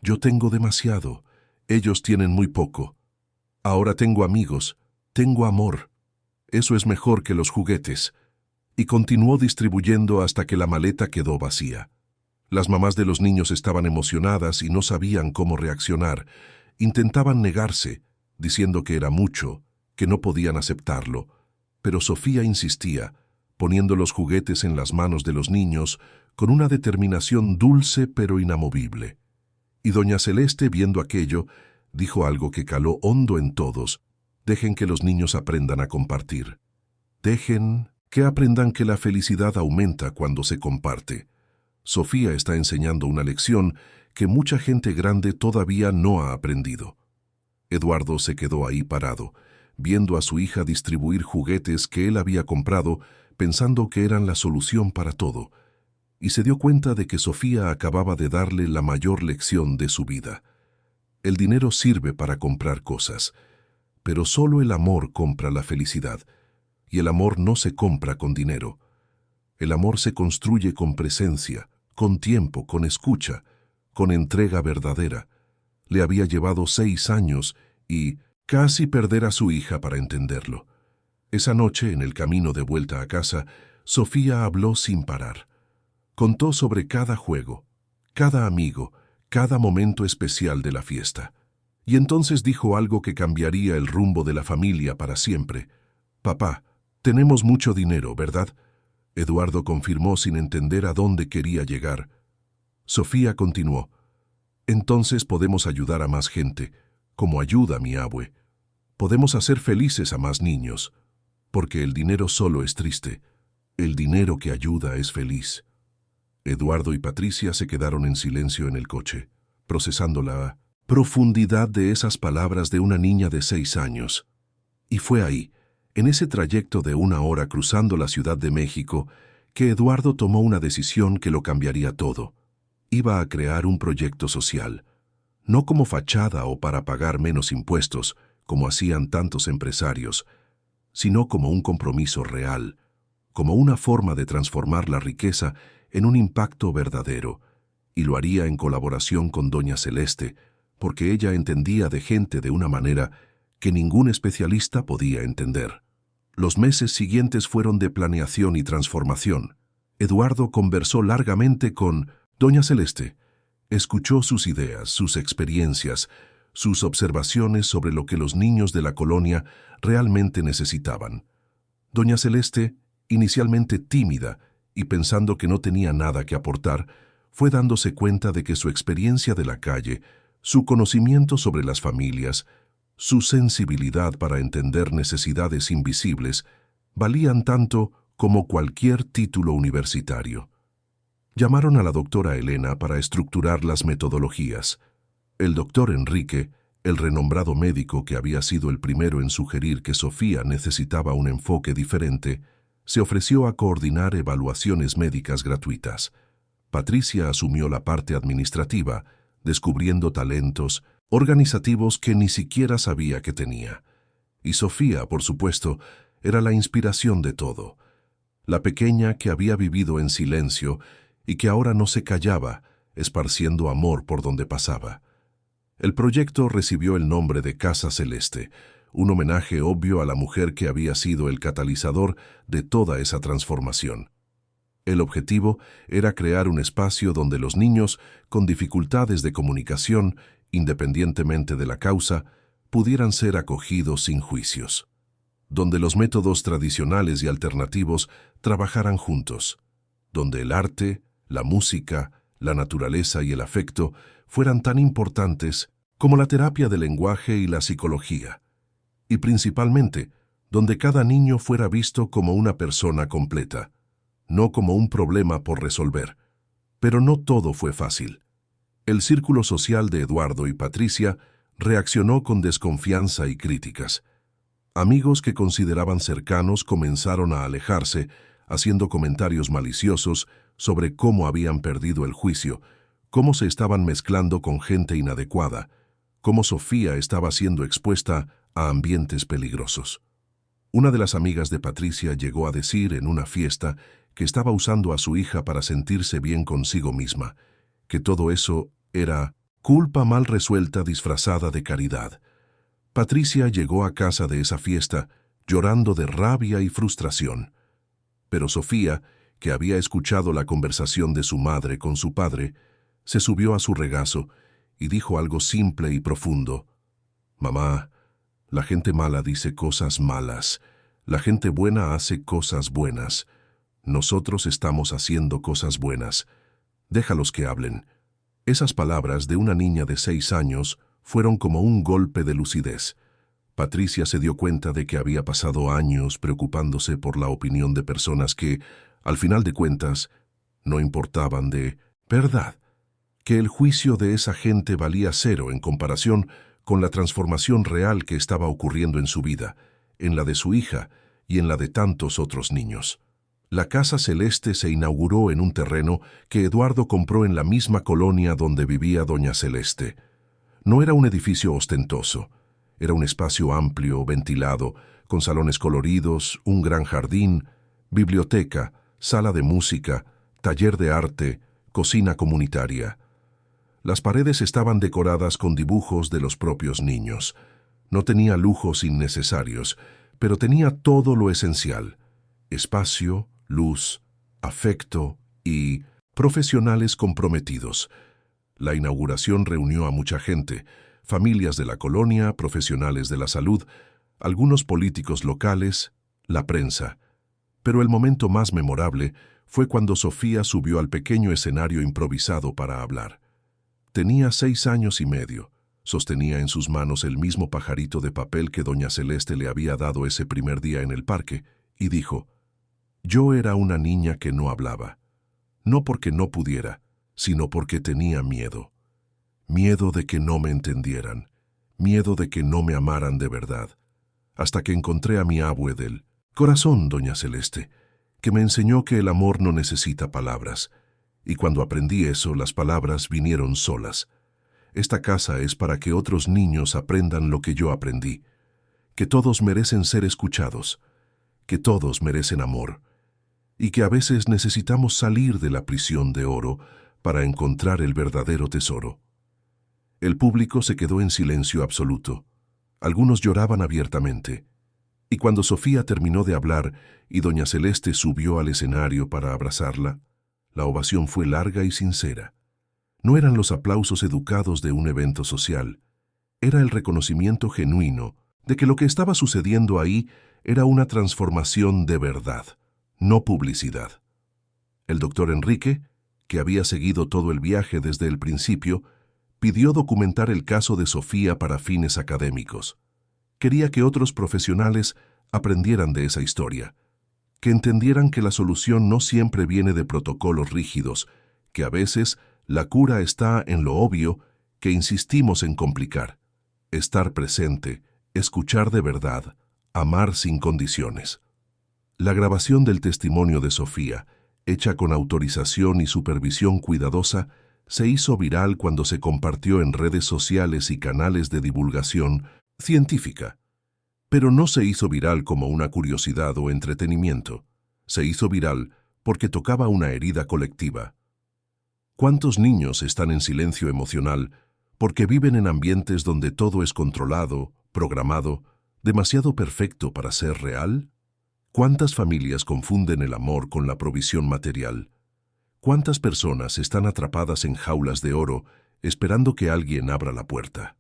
«Yo tengo demasiado, ellos tienen muy poco. Ahora tengo amigos, tengo amor. Eso es mejor que los juguetes». Y continuó distribuyendo hasta que la maleta quedó vacía. Las mamás de los niños estaban emocionadas y no sabían cómo reaccionar. Intentaban negarse, diciendo que era mucho, que no podían aceptarlo. Pero Sofía insistía, poniendo los juguetes en las manos de los niños con una determinación dulce pero inamovible. Y doña Celeste, viendo aquello, dijo algo que caló hondo en todos: «Dejen que los niños aprendan a compartir. Dejen que aprendan que la felicidad aumenta cuando se comparte». Sofía está enseñando una lección que mucha gente grande todavía no ha aprendido. Eduardo se quedó ahí parado, viendo a su hija distribuir juguetes que él había comprado, pensando que eran la solución para todo, y se dio cuenta de que Sofía acababa de darle la mayor lección de su vida. El dinero sirve para comprar cosas, pero solo el amor compra la felicidad, y el amor no se compra con dinero. El amor se construye con presencia, con tiempo, con escucha, con entrega verdadera. Le había llevado 6 años y casi perder a su hija para entenderlo. Esa noche, en el camino de vuelta a casa, Sofía habló sin parar. Contó sobre cada juego, cada amigo, cada momento especial de la fiesta. Y entonces dijo algo que cambiaría el rumbo de la familia para siempre. «Papá, tenemos mucho dinero, ¿verdad?». Eduardo confirmó sin entender a dónde quería llegar. Sofía continuó: «Entonces podemos ayudar a más gente, como ayuda mi abue. Podemos hacer felices a más niños, porque el dinero solo es triste. El dinero que ayuda es feliz». Eduardo y Patricia se quedaron en silencio en el coche, procesando la profundidad de esas palabras de una niña de 6 años. Y fue ahí, en ese trayecto de 1 hora cruzando la Ciudad de México, que Eduardo tomó una decisión que lo cambiaría todo. Iba a crear un proyecto social, no como fachada o para pagar menos impuestos, como hacían tantos empresarios, sino como un compromiso real, como una forma de transformar la riqueza en un impacto verdadero, y lo haría en colaboración con doña Celeste, porque ella entendía de gente de una manera que ningún especialista podía entender. Los meses siguientes fueron de planeación y transformación. Eduardo conversó largamente con doña Celeste. Escuchó sus ideas, sus experiencias, sus observaciones sobre lo que los niños de la colonia realmente necesitaban. Doña Celeste, inicialmente tímida y pensando que no tenía nada que aportar, fue dándose cuenta de que su experiencia de la calle, su conocimiento sobre las familias, su sensibilidad para entender necesidades invisibles, valían tanto como cualquier título universitario. Llamaron a la doctora Elena para estructurar las metodologías. El doctor Enrique, el renombrado médico que había sido el primero en sugerir que Sofía necesitaba un enfoque diferente, se ofreció a coordinar evaluaciones médicas gratuitas. Patricia asumió la parte administrativa, descubriendo talentos organizativos que ni siquiera sabía que tenía. Y Sofía, por supuesto, era la inspiración de todo. La pequeña que había vivido en silencio y que ahora no se callaba, esparciendo amor por donde pasaba. El proyecto recibió el nombre de Casa Celeste, un homenaje obvio a la mujer que había sido el catalizador de toda esa transformación. El objetivo era crear un espacio donde los niños con dificultades de comunicación, independientemente de la causa, pudieran ser acogidos sin juicios, donde los métodos tradicionales y alternativos trabajaran juntos, donde el arte, la música, la naturaleza y el afecto fueran tan importantes como la terapia del lenguaje y la psicología, y principalmente donde cada niño fuera visto como una persona completa, no como un problema por resolver. Pero no todo fue fácil. El círculo social de Eduardo y Patricia reaccionó con desconfianza y críticas. Amigos que consideraban cercanos comenzaron a alejarse, haciendo comentarios maliciosos sobre cómo habían perdido el juicio, cómo se estaban mezclando con gente inadecuada, cómo Sofía estaba siendo expuesta a ambientes peligrosos. Una de las amigas de Patricia llegó a decir en una fiesta que estaba usando a su hija para sentirse bien consigo misma, que todo eso era culpa mal resuelta disfrazada de caridad. Patricia llegó a casa de esa fiesta llorando de rabia y frustración. Pero Sofía, que había escuchado la conversación de su madre con su padre, se subió a su regazo y dijo algo simple y profundo. «Mamá, la gente mala dice cosas malas. La gente buena hace cosas buenas. Nosotros estamos haciendo cosas buenas. Déjalos que hablen». Esas palabras de una niña de 6 años fueron como un golpe de lucidez. Patricia se dio cuenta de que había pasado años preocupándose por la opinión de personas que, al final de cuentas, no importaban de verdad, que el juicio de esa gente valía cero en comparación con la transformación real que estaba ocurriendo en su vida, en la de su hija y en la de tantos otros niños. La Casa Celeste se inauguró en un terreno que Eduardo compró en la misma colonia donde vivía doña Celeste. No era un edificio ostentoso. Era un espacio amplio, ventilado, con salones coloridos, un gran jardín, biblioteca, sala de música, taller de arte, cocina comunitaria. Las paredes estaban decoradas con dibujos de los propios niños. No tenía lujos innecesarios, pero tenía todo lo esencial: espacio, luz, afecto y profesionales comprometidos. La inauguración reunió a mucha gente: familias de la colonia, profesionales de la salud, algunos políticos locales, la prensa. Pero el momento más memorable fue cuando Sofía subió al pequeño escenario improvisado para hablar. Tenía 6 años y medio. Sostenía en sus manos el mismo pajarito de papel que doña Celeste le había dado ese primer día en el parque, y dijo: «Yo era una niña que no hablaba. No porque no pudiera, sino porque tenía miedo. Miedo de que no me entendieran, miedo de que no me amaran de verdad. Hasta que encontré a mi abue del corazón, doña Celeste, que me enseñó que el amor no necesita palabras. Y cuando aprendí eso, las palabras vinieron solas. Esta casa es para que otros niños aprendan lo que yo aprendí, que todos merecen ser escuchados, que todos merecen amor, y que a veces necesitamos salir de la prisión de oro para encontrar el verdadero tesoro». El público se quedó en silencio absoluto. Algunos lloraban abiertamente. Y cuando Sofía terminó de hablar y doña Celeste subió al escenario para abrazarla, la ovación fue larga y sincera. No eran los aplausos educados de un evento social. Era el reconocimiento genuino de que lo que estaba sucediendo ahí era una transformación de verdad, no publicidad. El doctor Enrique, que había seguido todo el viaje desde el principio, pidió documentar el caso de Sofía para fines académicos. Quería que otros profesionales aprendieran de esa historia, que entendieran que la solución no siempre viene de protocolos rígidos, que a veces la cura está en lo obvio que insistimos en complicar: estar presente, escuchar de verdad, amar sin condiciones. La grabación del testimonio de Sofía, hecha con autorización y supervisión cuidadosa, se hizo viral cuando se compartió en redes sociales y canales de divulgación científica. Pero no se hizo viral como una curiosidad o entretenimiento. Se hizo viral porque tocaba una herida colectiva. ¿Cuántos niños están en silencio emocional porque viven en ambientes donde todo es controlado, programado, demasiado perfecto para ser real? ¿Cuántas familias confunden el amor con la provisión material? ¿Cuántas personas están atrapadas en jaulas de oro esperando que alguien abra la puerta?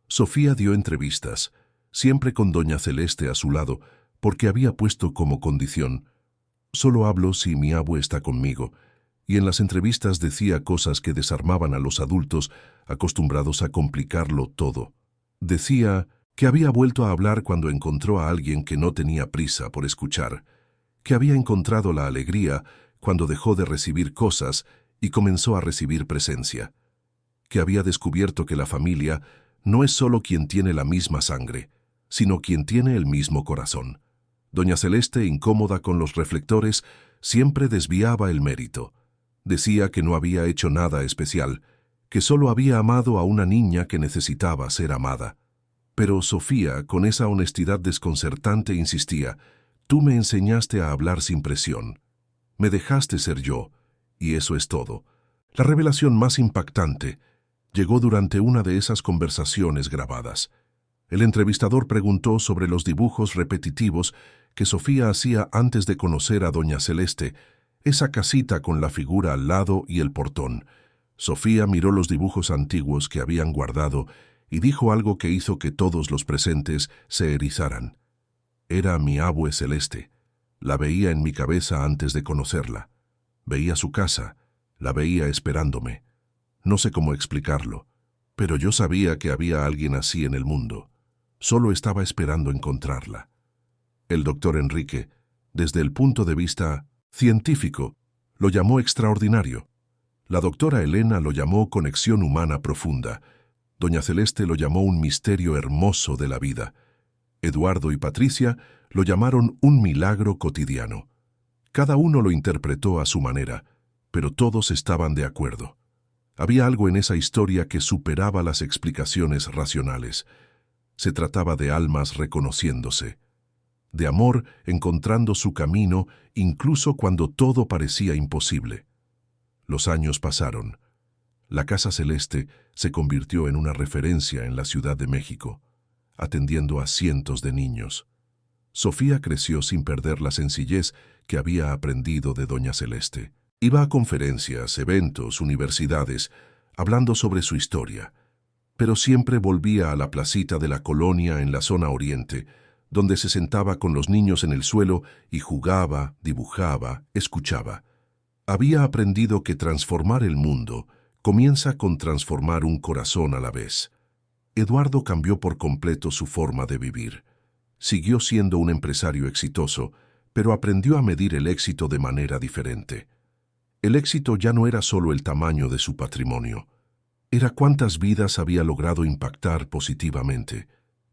Sofía dio entrevistas, siempre con doña Celeste a su lado, porque había puesto como condición: «Solo hablo si mi abue está conmigo», y en las entrevistas decía cosas que desarmaban a los adultos acostumbrados a complicarlo todo. Decía que había vuelto a hablar cuando encontró a alguien que no tenía prisa por escuchar, que había encontrado la alegría cuando dejó de recibir cosas y comenzó a recibir presencia, que había descubierto que la familia no es solo quien tiene la misma sangre, sino quien tiene el mismo corazón. Doña Celeste, incómoda con los reflectores, siempre desviaba el mérito. Decía que no había hecho nada especial, que solo había amado a una niña que necesitaba ser amada. Pero Sofía, con esa honestidad desconcertante, insistía: «Tú me enseñaste a hablar sin presión. Me dejaste ser yo, y eso es todo. La revelación más impactante llegó durante una de esas conversaciones grabadas. El entrevistador preguntó sobre los dibujos repetitivos que Sofía hacía antes de conocer a doña Celeste, esa casita con la figura al lado y el portón. Sofía miró los dibujos antiguos que habían guardado y dijo algo que hizo que todos los presentes se erizaran. Era mi abue Celeste. La veía en mi cabeza antes de conocerla. Veía su casa, la veía esperándome. No sé cómo explicarlo, pero yo sabía que había alguien así en el mundo. Solo estaba esperando encontrarla. El doctor Enrique, desde el punto de vista científico, lo llamó extraordinario. La doctora Elena lo llamó conexión humana profunda. Doña Celeste lo llamó un misterio hermoso de la vida. Eduardo y Patricia lo llamaron un milagro cotidiano. Cada uno lo interpretó a su manera, pero todos estaban de acuerdo. Había algo en esa historia que superaba las explicaciones racionales. Se trataba de almas reconociéndose, de amor encontrando su camino incluso cuando todo parecía imposible. Los años pasaron. La Casa Celeste se convirtió en una referencia en la Ciudad de México, atendiendo a cientos de niños. Sofía creció sin perder la sencillez que había aprendido de doña Celeste. Iba a conferencias, eventos, universidades, hablando sobre su historia, pero siempre volvía a la placita de la colonia en la zona oriente, donde se sentaba con los niños en el suelo y jugaba, dibujaba, escuchaba. Había aprendido que transformar el mundo comienza con transformar un corazón a la vez. Eduardo cambió por completo su forma de vivir. Siguió siendo un empresario exitoso, pero aprendió a medir el éxito de manera diferente. El éxito ya no era solo el tamaño de su patrimonio. Era cuántas vidas había logrado impactar positivamente.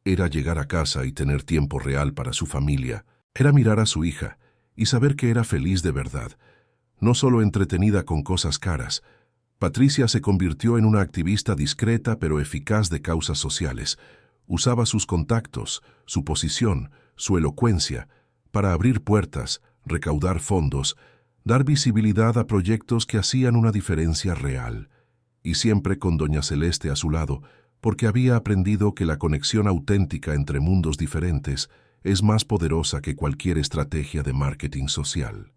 Era llegar a casa y tener tiempo real para su familia. Era mirar a su hija y saber que era feliz de verdad, no solo entretenida con cosas caras. Patricia se convirtió en una activista discreta pero eficaz de causas sociales. Usaba sus contactos, su posición, su elocuencia, para abrir puertas, recaudar fondos, dar visibilidad a proyectos que hacían una diferencia real. Y siempre con doña Celeste a su lado, porque había aprendido que la conexión auténtica entre mundos diferentes es más poderosa que cualquier estrategia de marketing social.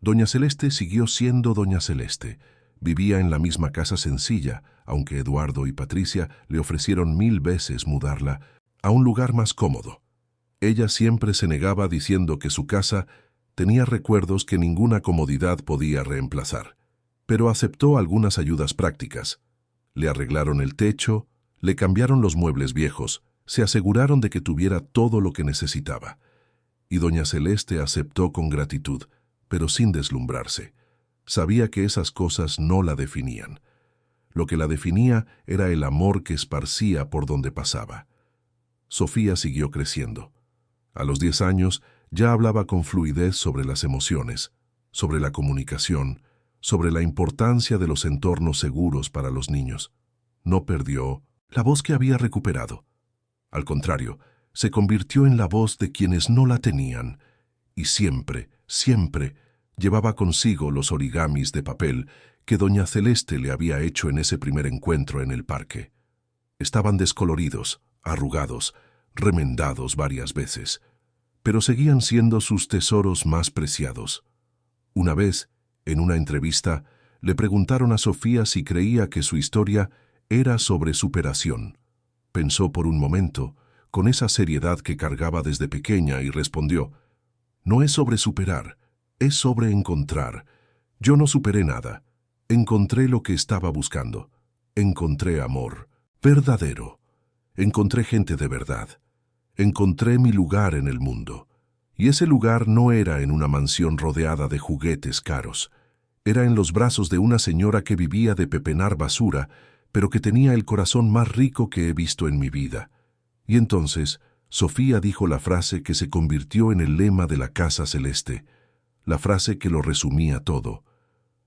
Doña Celeste siguió siendo doña Celeste. Vivía en la misma casa sencilla, aunque Eduardo y Patricia le ofrecieron 1000 veces mudarla a un lugar más cómodo. Ella siempre se negaba diciendo que su casa tenía recuerdos que ninguna comodidad podía reemplazar, pero aceptó algunas ayudas prácticas. Le arreglaron el techo, le cambiaron los muebles viejos, se aseguraron de que tuviera todo lo que necesitaba. Y doña Celeste aceptó con gratitud, pero sin deslumbrarse. Sabía que esas cosas no la definían. Lo que la definía era el amor que esparcía por donde pasaba. Sofía siguió creciendo. A los 10 años ya hablaba con fluidez sobre las emociones, sobre la comunicación, sobre la importancia de los entornos seguros para los niños. No perdió la voz que había recuperado. Al contrario, se convirtió en la voz de quienes no la tenían, y siempre, siempre, llevaba consigo los origamis de papel que doña Celeste le había hecho en ese primer encuentro en el parque. Estaban descoloridos, arrugados, remendados varias veces, pero seguían siendo sus tesoros más preciados. Una vez, en una entrevista, le preguntaron a Sofía si creía que su historia era sobre superación. Pensó por un momento, con esa seriedad que cargaba desde pequeña, y respondió: «No es sobre superar, es sobre encontrar. Yo no superé nada. Encontré lo que estaba buscando. Encontré amor, verdadero. Encontré gente de verdad. Encontré mi lugar en el mundo. Y ese lugar no era en una mansión rodeada de juguetes caros. Era en los brazos de una señora que vivía de pepenar basura, pero que tenía el corazón más rico que he visto en mi vida». Y entonces, Sofía dijo la frase que se convirtió en el lema de la Casa Celeste, la frase que lo resumía todo: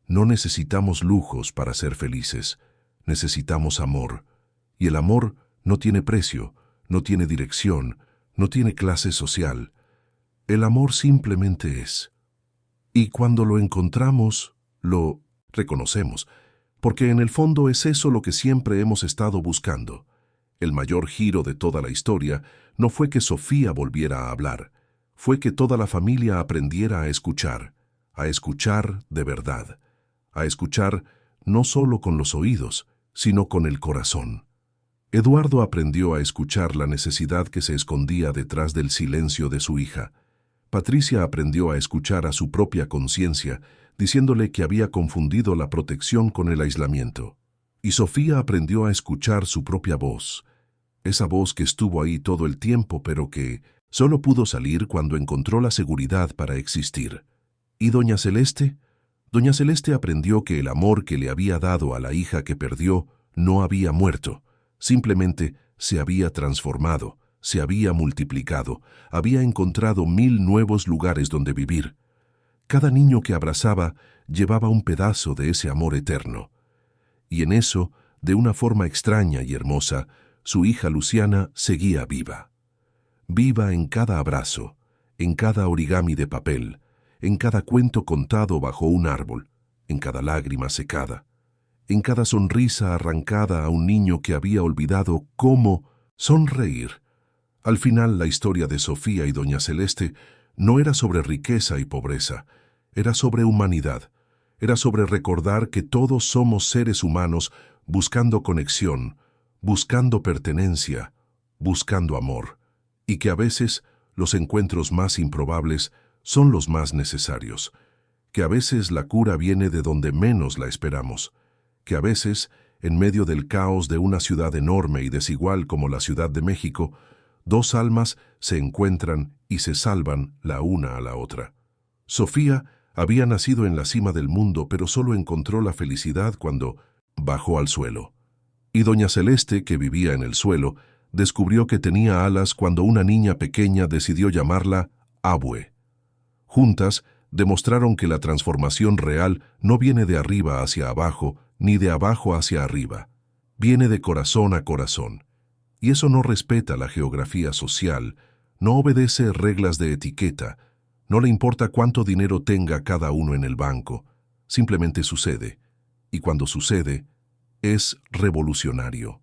«No necesitamos lujos para ser felices, necesitamos amor. Y el amor no tiene precio, no tiene dirección, no tiene clase social. El amor simplemente es». Y cuando lo encontramos, lo reconocemos, porque en el fondo es eso lo que siempre hemos estado buscando. El mayor giro de toda la historia no fue que Sofía volviera a hablar, fue que toda la familia aprendiera a escuchar de verdad, a escuchar no solo con los oídos, sino con el corazón. Eduardo aprendió a escuchar la necesidad que se escondía detrás del silencio de su hija. Patricia aprendió a escuchar a su propia conciencia, diciéndole que había confundido la protección con el aislamiento. Y Sofía aprendió a escuchar su propia voz, esa voz que estuvo ahí todo el tiempo, pero que solo pudo salir cuando encontró la seguridad para existir. ¿Y doña Celeste? Doña Celeste aprendió que el amor que le había dado a la hija que perdió no había muerto, simplemente se había transformado, se había multiplicado, había encontrado 1000 nuevos lugares donde vivir. Cada niño que abrazaba llevaba un pedazo de ese amor eterno. Y en eso, de una forma extraña y hermosa, su hija Luciana seguía viva. Viva en cada abrazo, en cada origami de papel, en cada cuento contado bajo un árbol, en cada lágrima secada, en cada sonrisa arrancada a un niño que había olvidado cómo sonreír. Al final, la historia de Sofía y doña Celeste no era sobre riqueza y pobreza, era sobre humanidad, era sobre recordar que todos somos seres humanos buscando conexión, buscando pertenencia, buscando amor, y que a veces los encuentros más improbables son los más necesarios, que a veces la cura viene de donde menos la esperamos, que a veces, en medio del caos de una ciudad enorme y desigual como la Ciudad de México, dos almas se encuentran y se salvan la una a la otra. Sofía había nacido en la cima del mundo, pero solo encontró la felicidad cuando bajó al suelo. Y doña Celeste, que vivía en el suelo, descubrió que tenía alas cuando una niña pequeña decidió llamarla Abue. Juntas, demostraron que la transformación real no viene de arriba hacia abajo, ni de abajo hacia arriba. Viene de corazón a corazón. Y eso no respeta la geografía social, no obedece reglas de etiqueta, no le importa cuánto dinero tenga cada uno en el banco, simplemente sucede. Y cuando sucede, es revolucionario.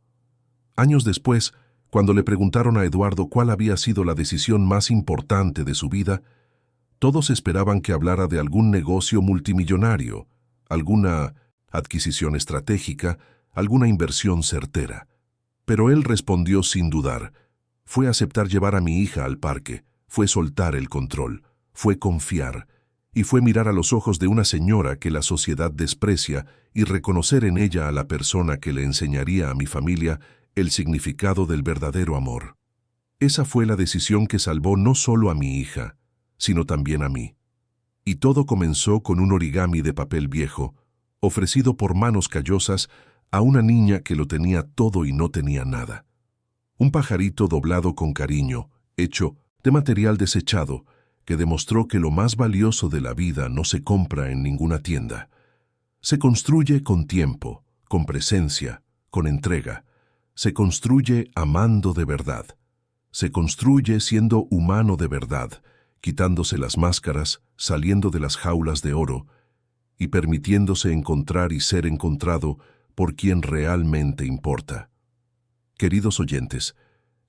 Años después, cuando le preguntaron a Eduardo cuál había sido la decisión más importante de su vida, todos esperaban que hablara de algún negocio multimillonario, alguna adquisición estratégica, alguna inversión certera. Pero él respondió sin dudar. Fue aceptar llevar a mi hija al parque, fue soltar el control, fue confiar, y fue mirar a los ojos de una señora que la sociedad desprecia y reconocer en ella a la persona que le enseñaría a mi familia el significado del verdadero amor. Esa fue la decisión que salvó no solo a mi hija, sino también a mí. Y todo comenzó con un origami de papel viejo, ofrecido por manos callosas a una niña que lo tenía todo y no tenía nada. Un pajarito doblado con cariño, hecho de material desechado, que demostró que lo más valioso de la vida no se compra en ninguna tienda. Se construye con tiempo, con presencia, con entrega. Se construye amando de verdad. Se construye siendo humano de verdad, quitándose las máscaras, saliendo de las jaulas de oro y permitiéndose encontrar y ser encontrado por quien realmente importa. Queridos oyentes,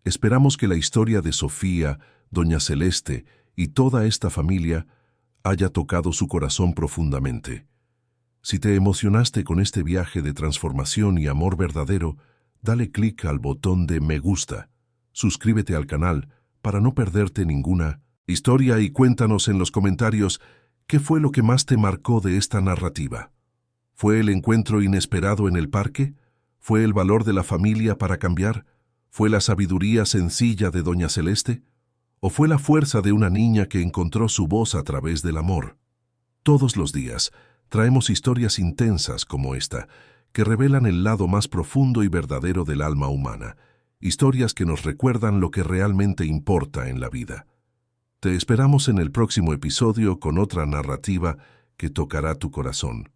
esperamos que la historia de Sofía, doña Celeste y toda esta familia haya tocado su corazón profundamente. Si te emocionaste con este viaje de transformación y amor verdadero, dale clic al botón de me gusta, suscríbete al canal para no perderte ninguna historia y cuéntanos en los comentarios qué fue lo que más te marcó de esta narrativa. ¿Fue el encuentro inesperado en el parque? ¿Fue el valor de la familia para cambiar? ¿Fue la sabiduría sencilla de doña Celeste? ¿O fue la fuerza de una niña que encontró su voz a través del amor? Todos los días traemos historias intensas como esta, que revelan el lado más profundo y verdadero del alma humana, historias que nos recuerdan lo que realmente importa en la vida. Te esperamos en el próximo episodio con otra narrativa que tocará tu corazón.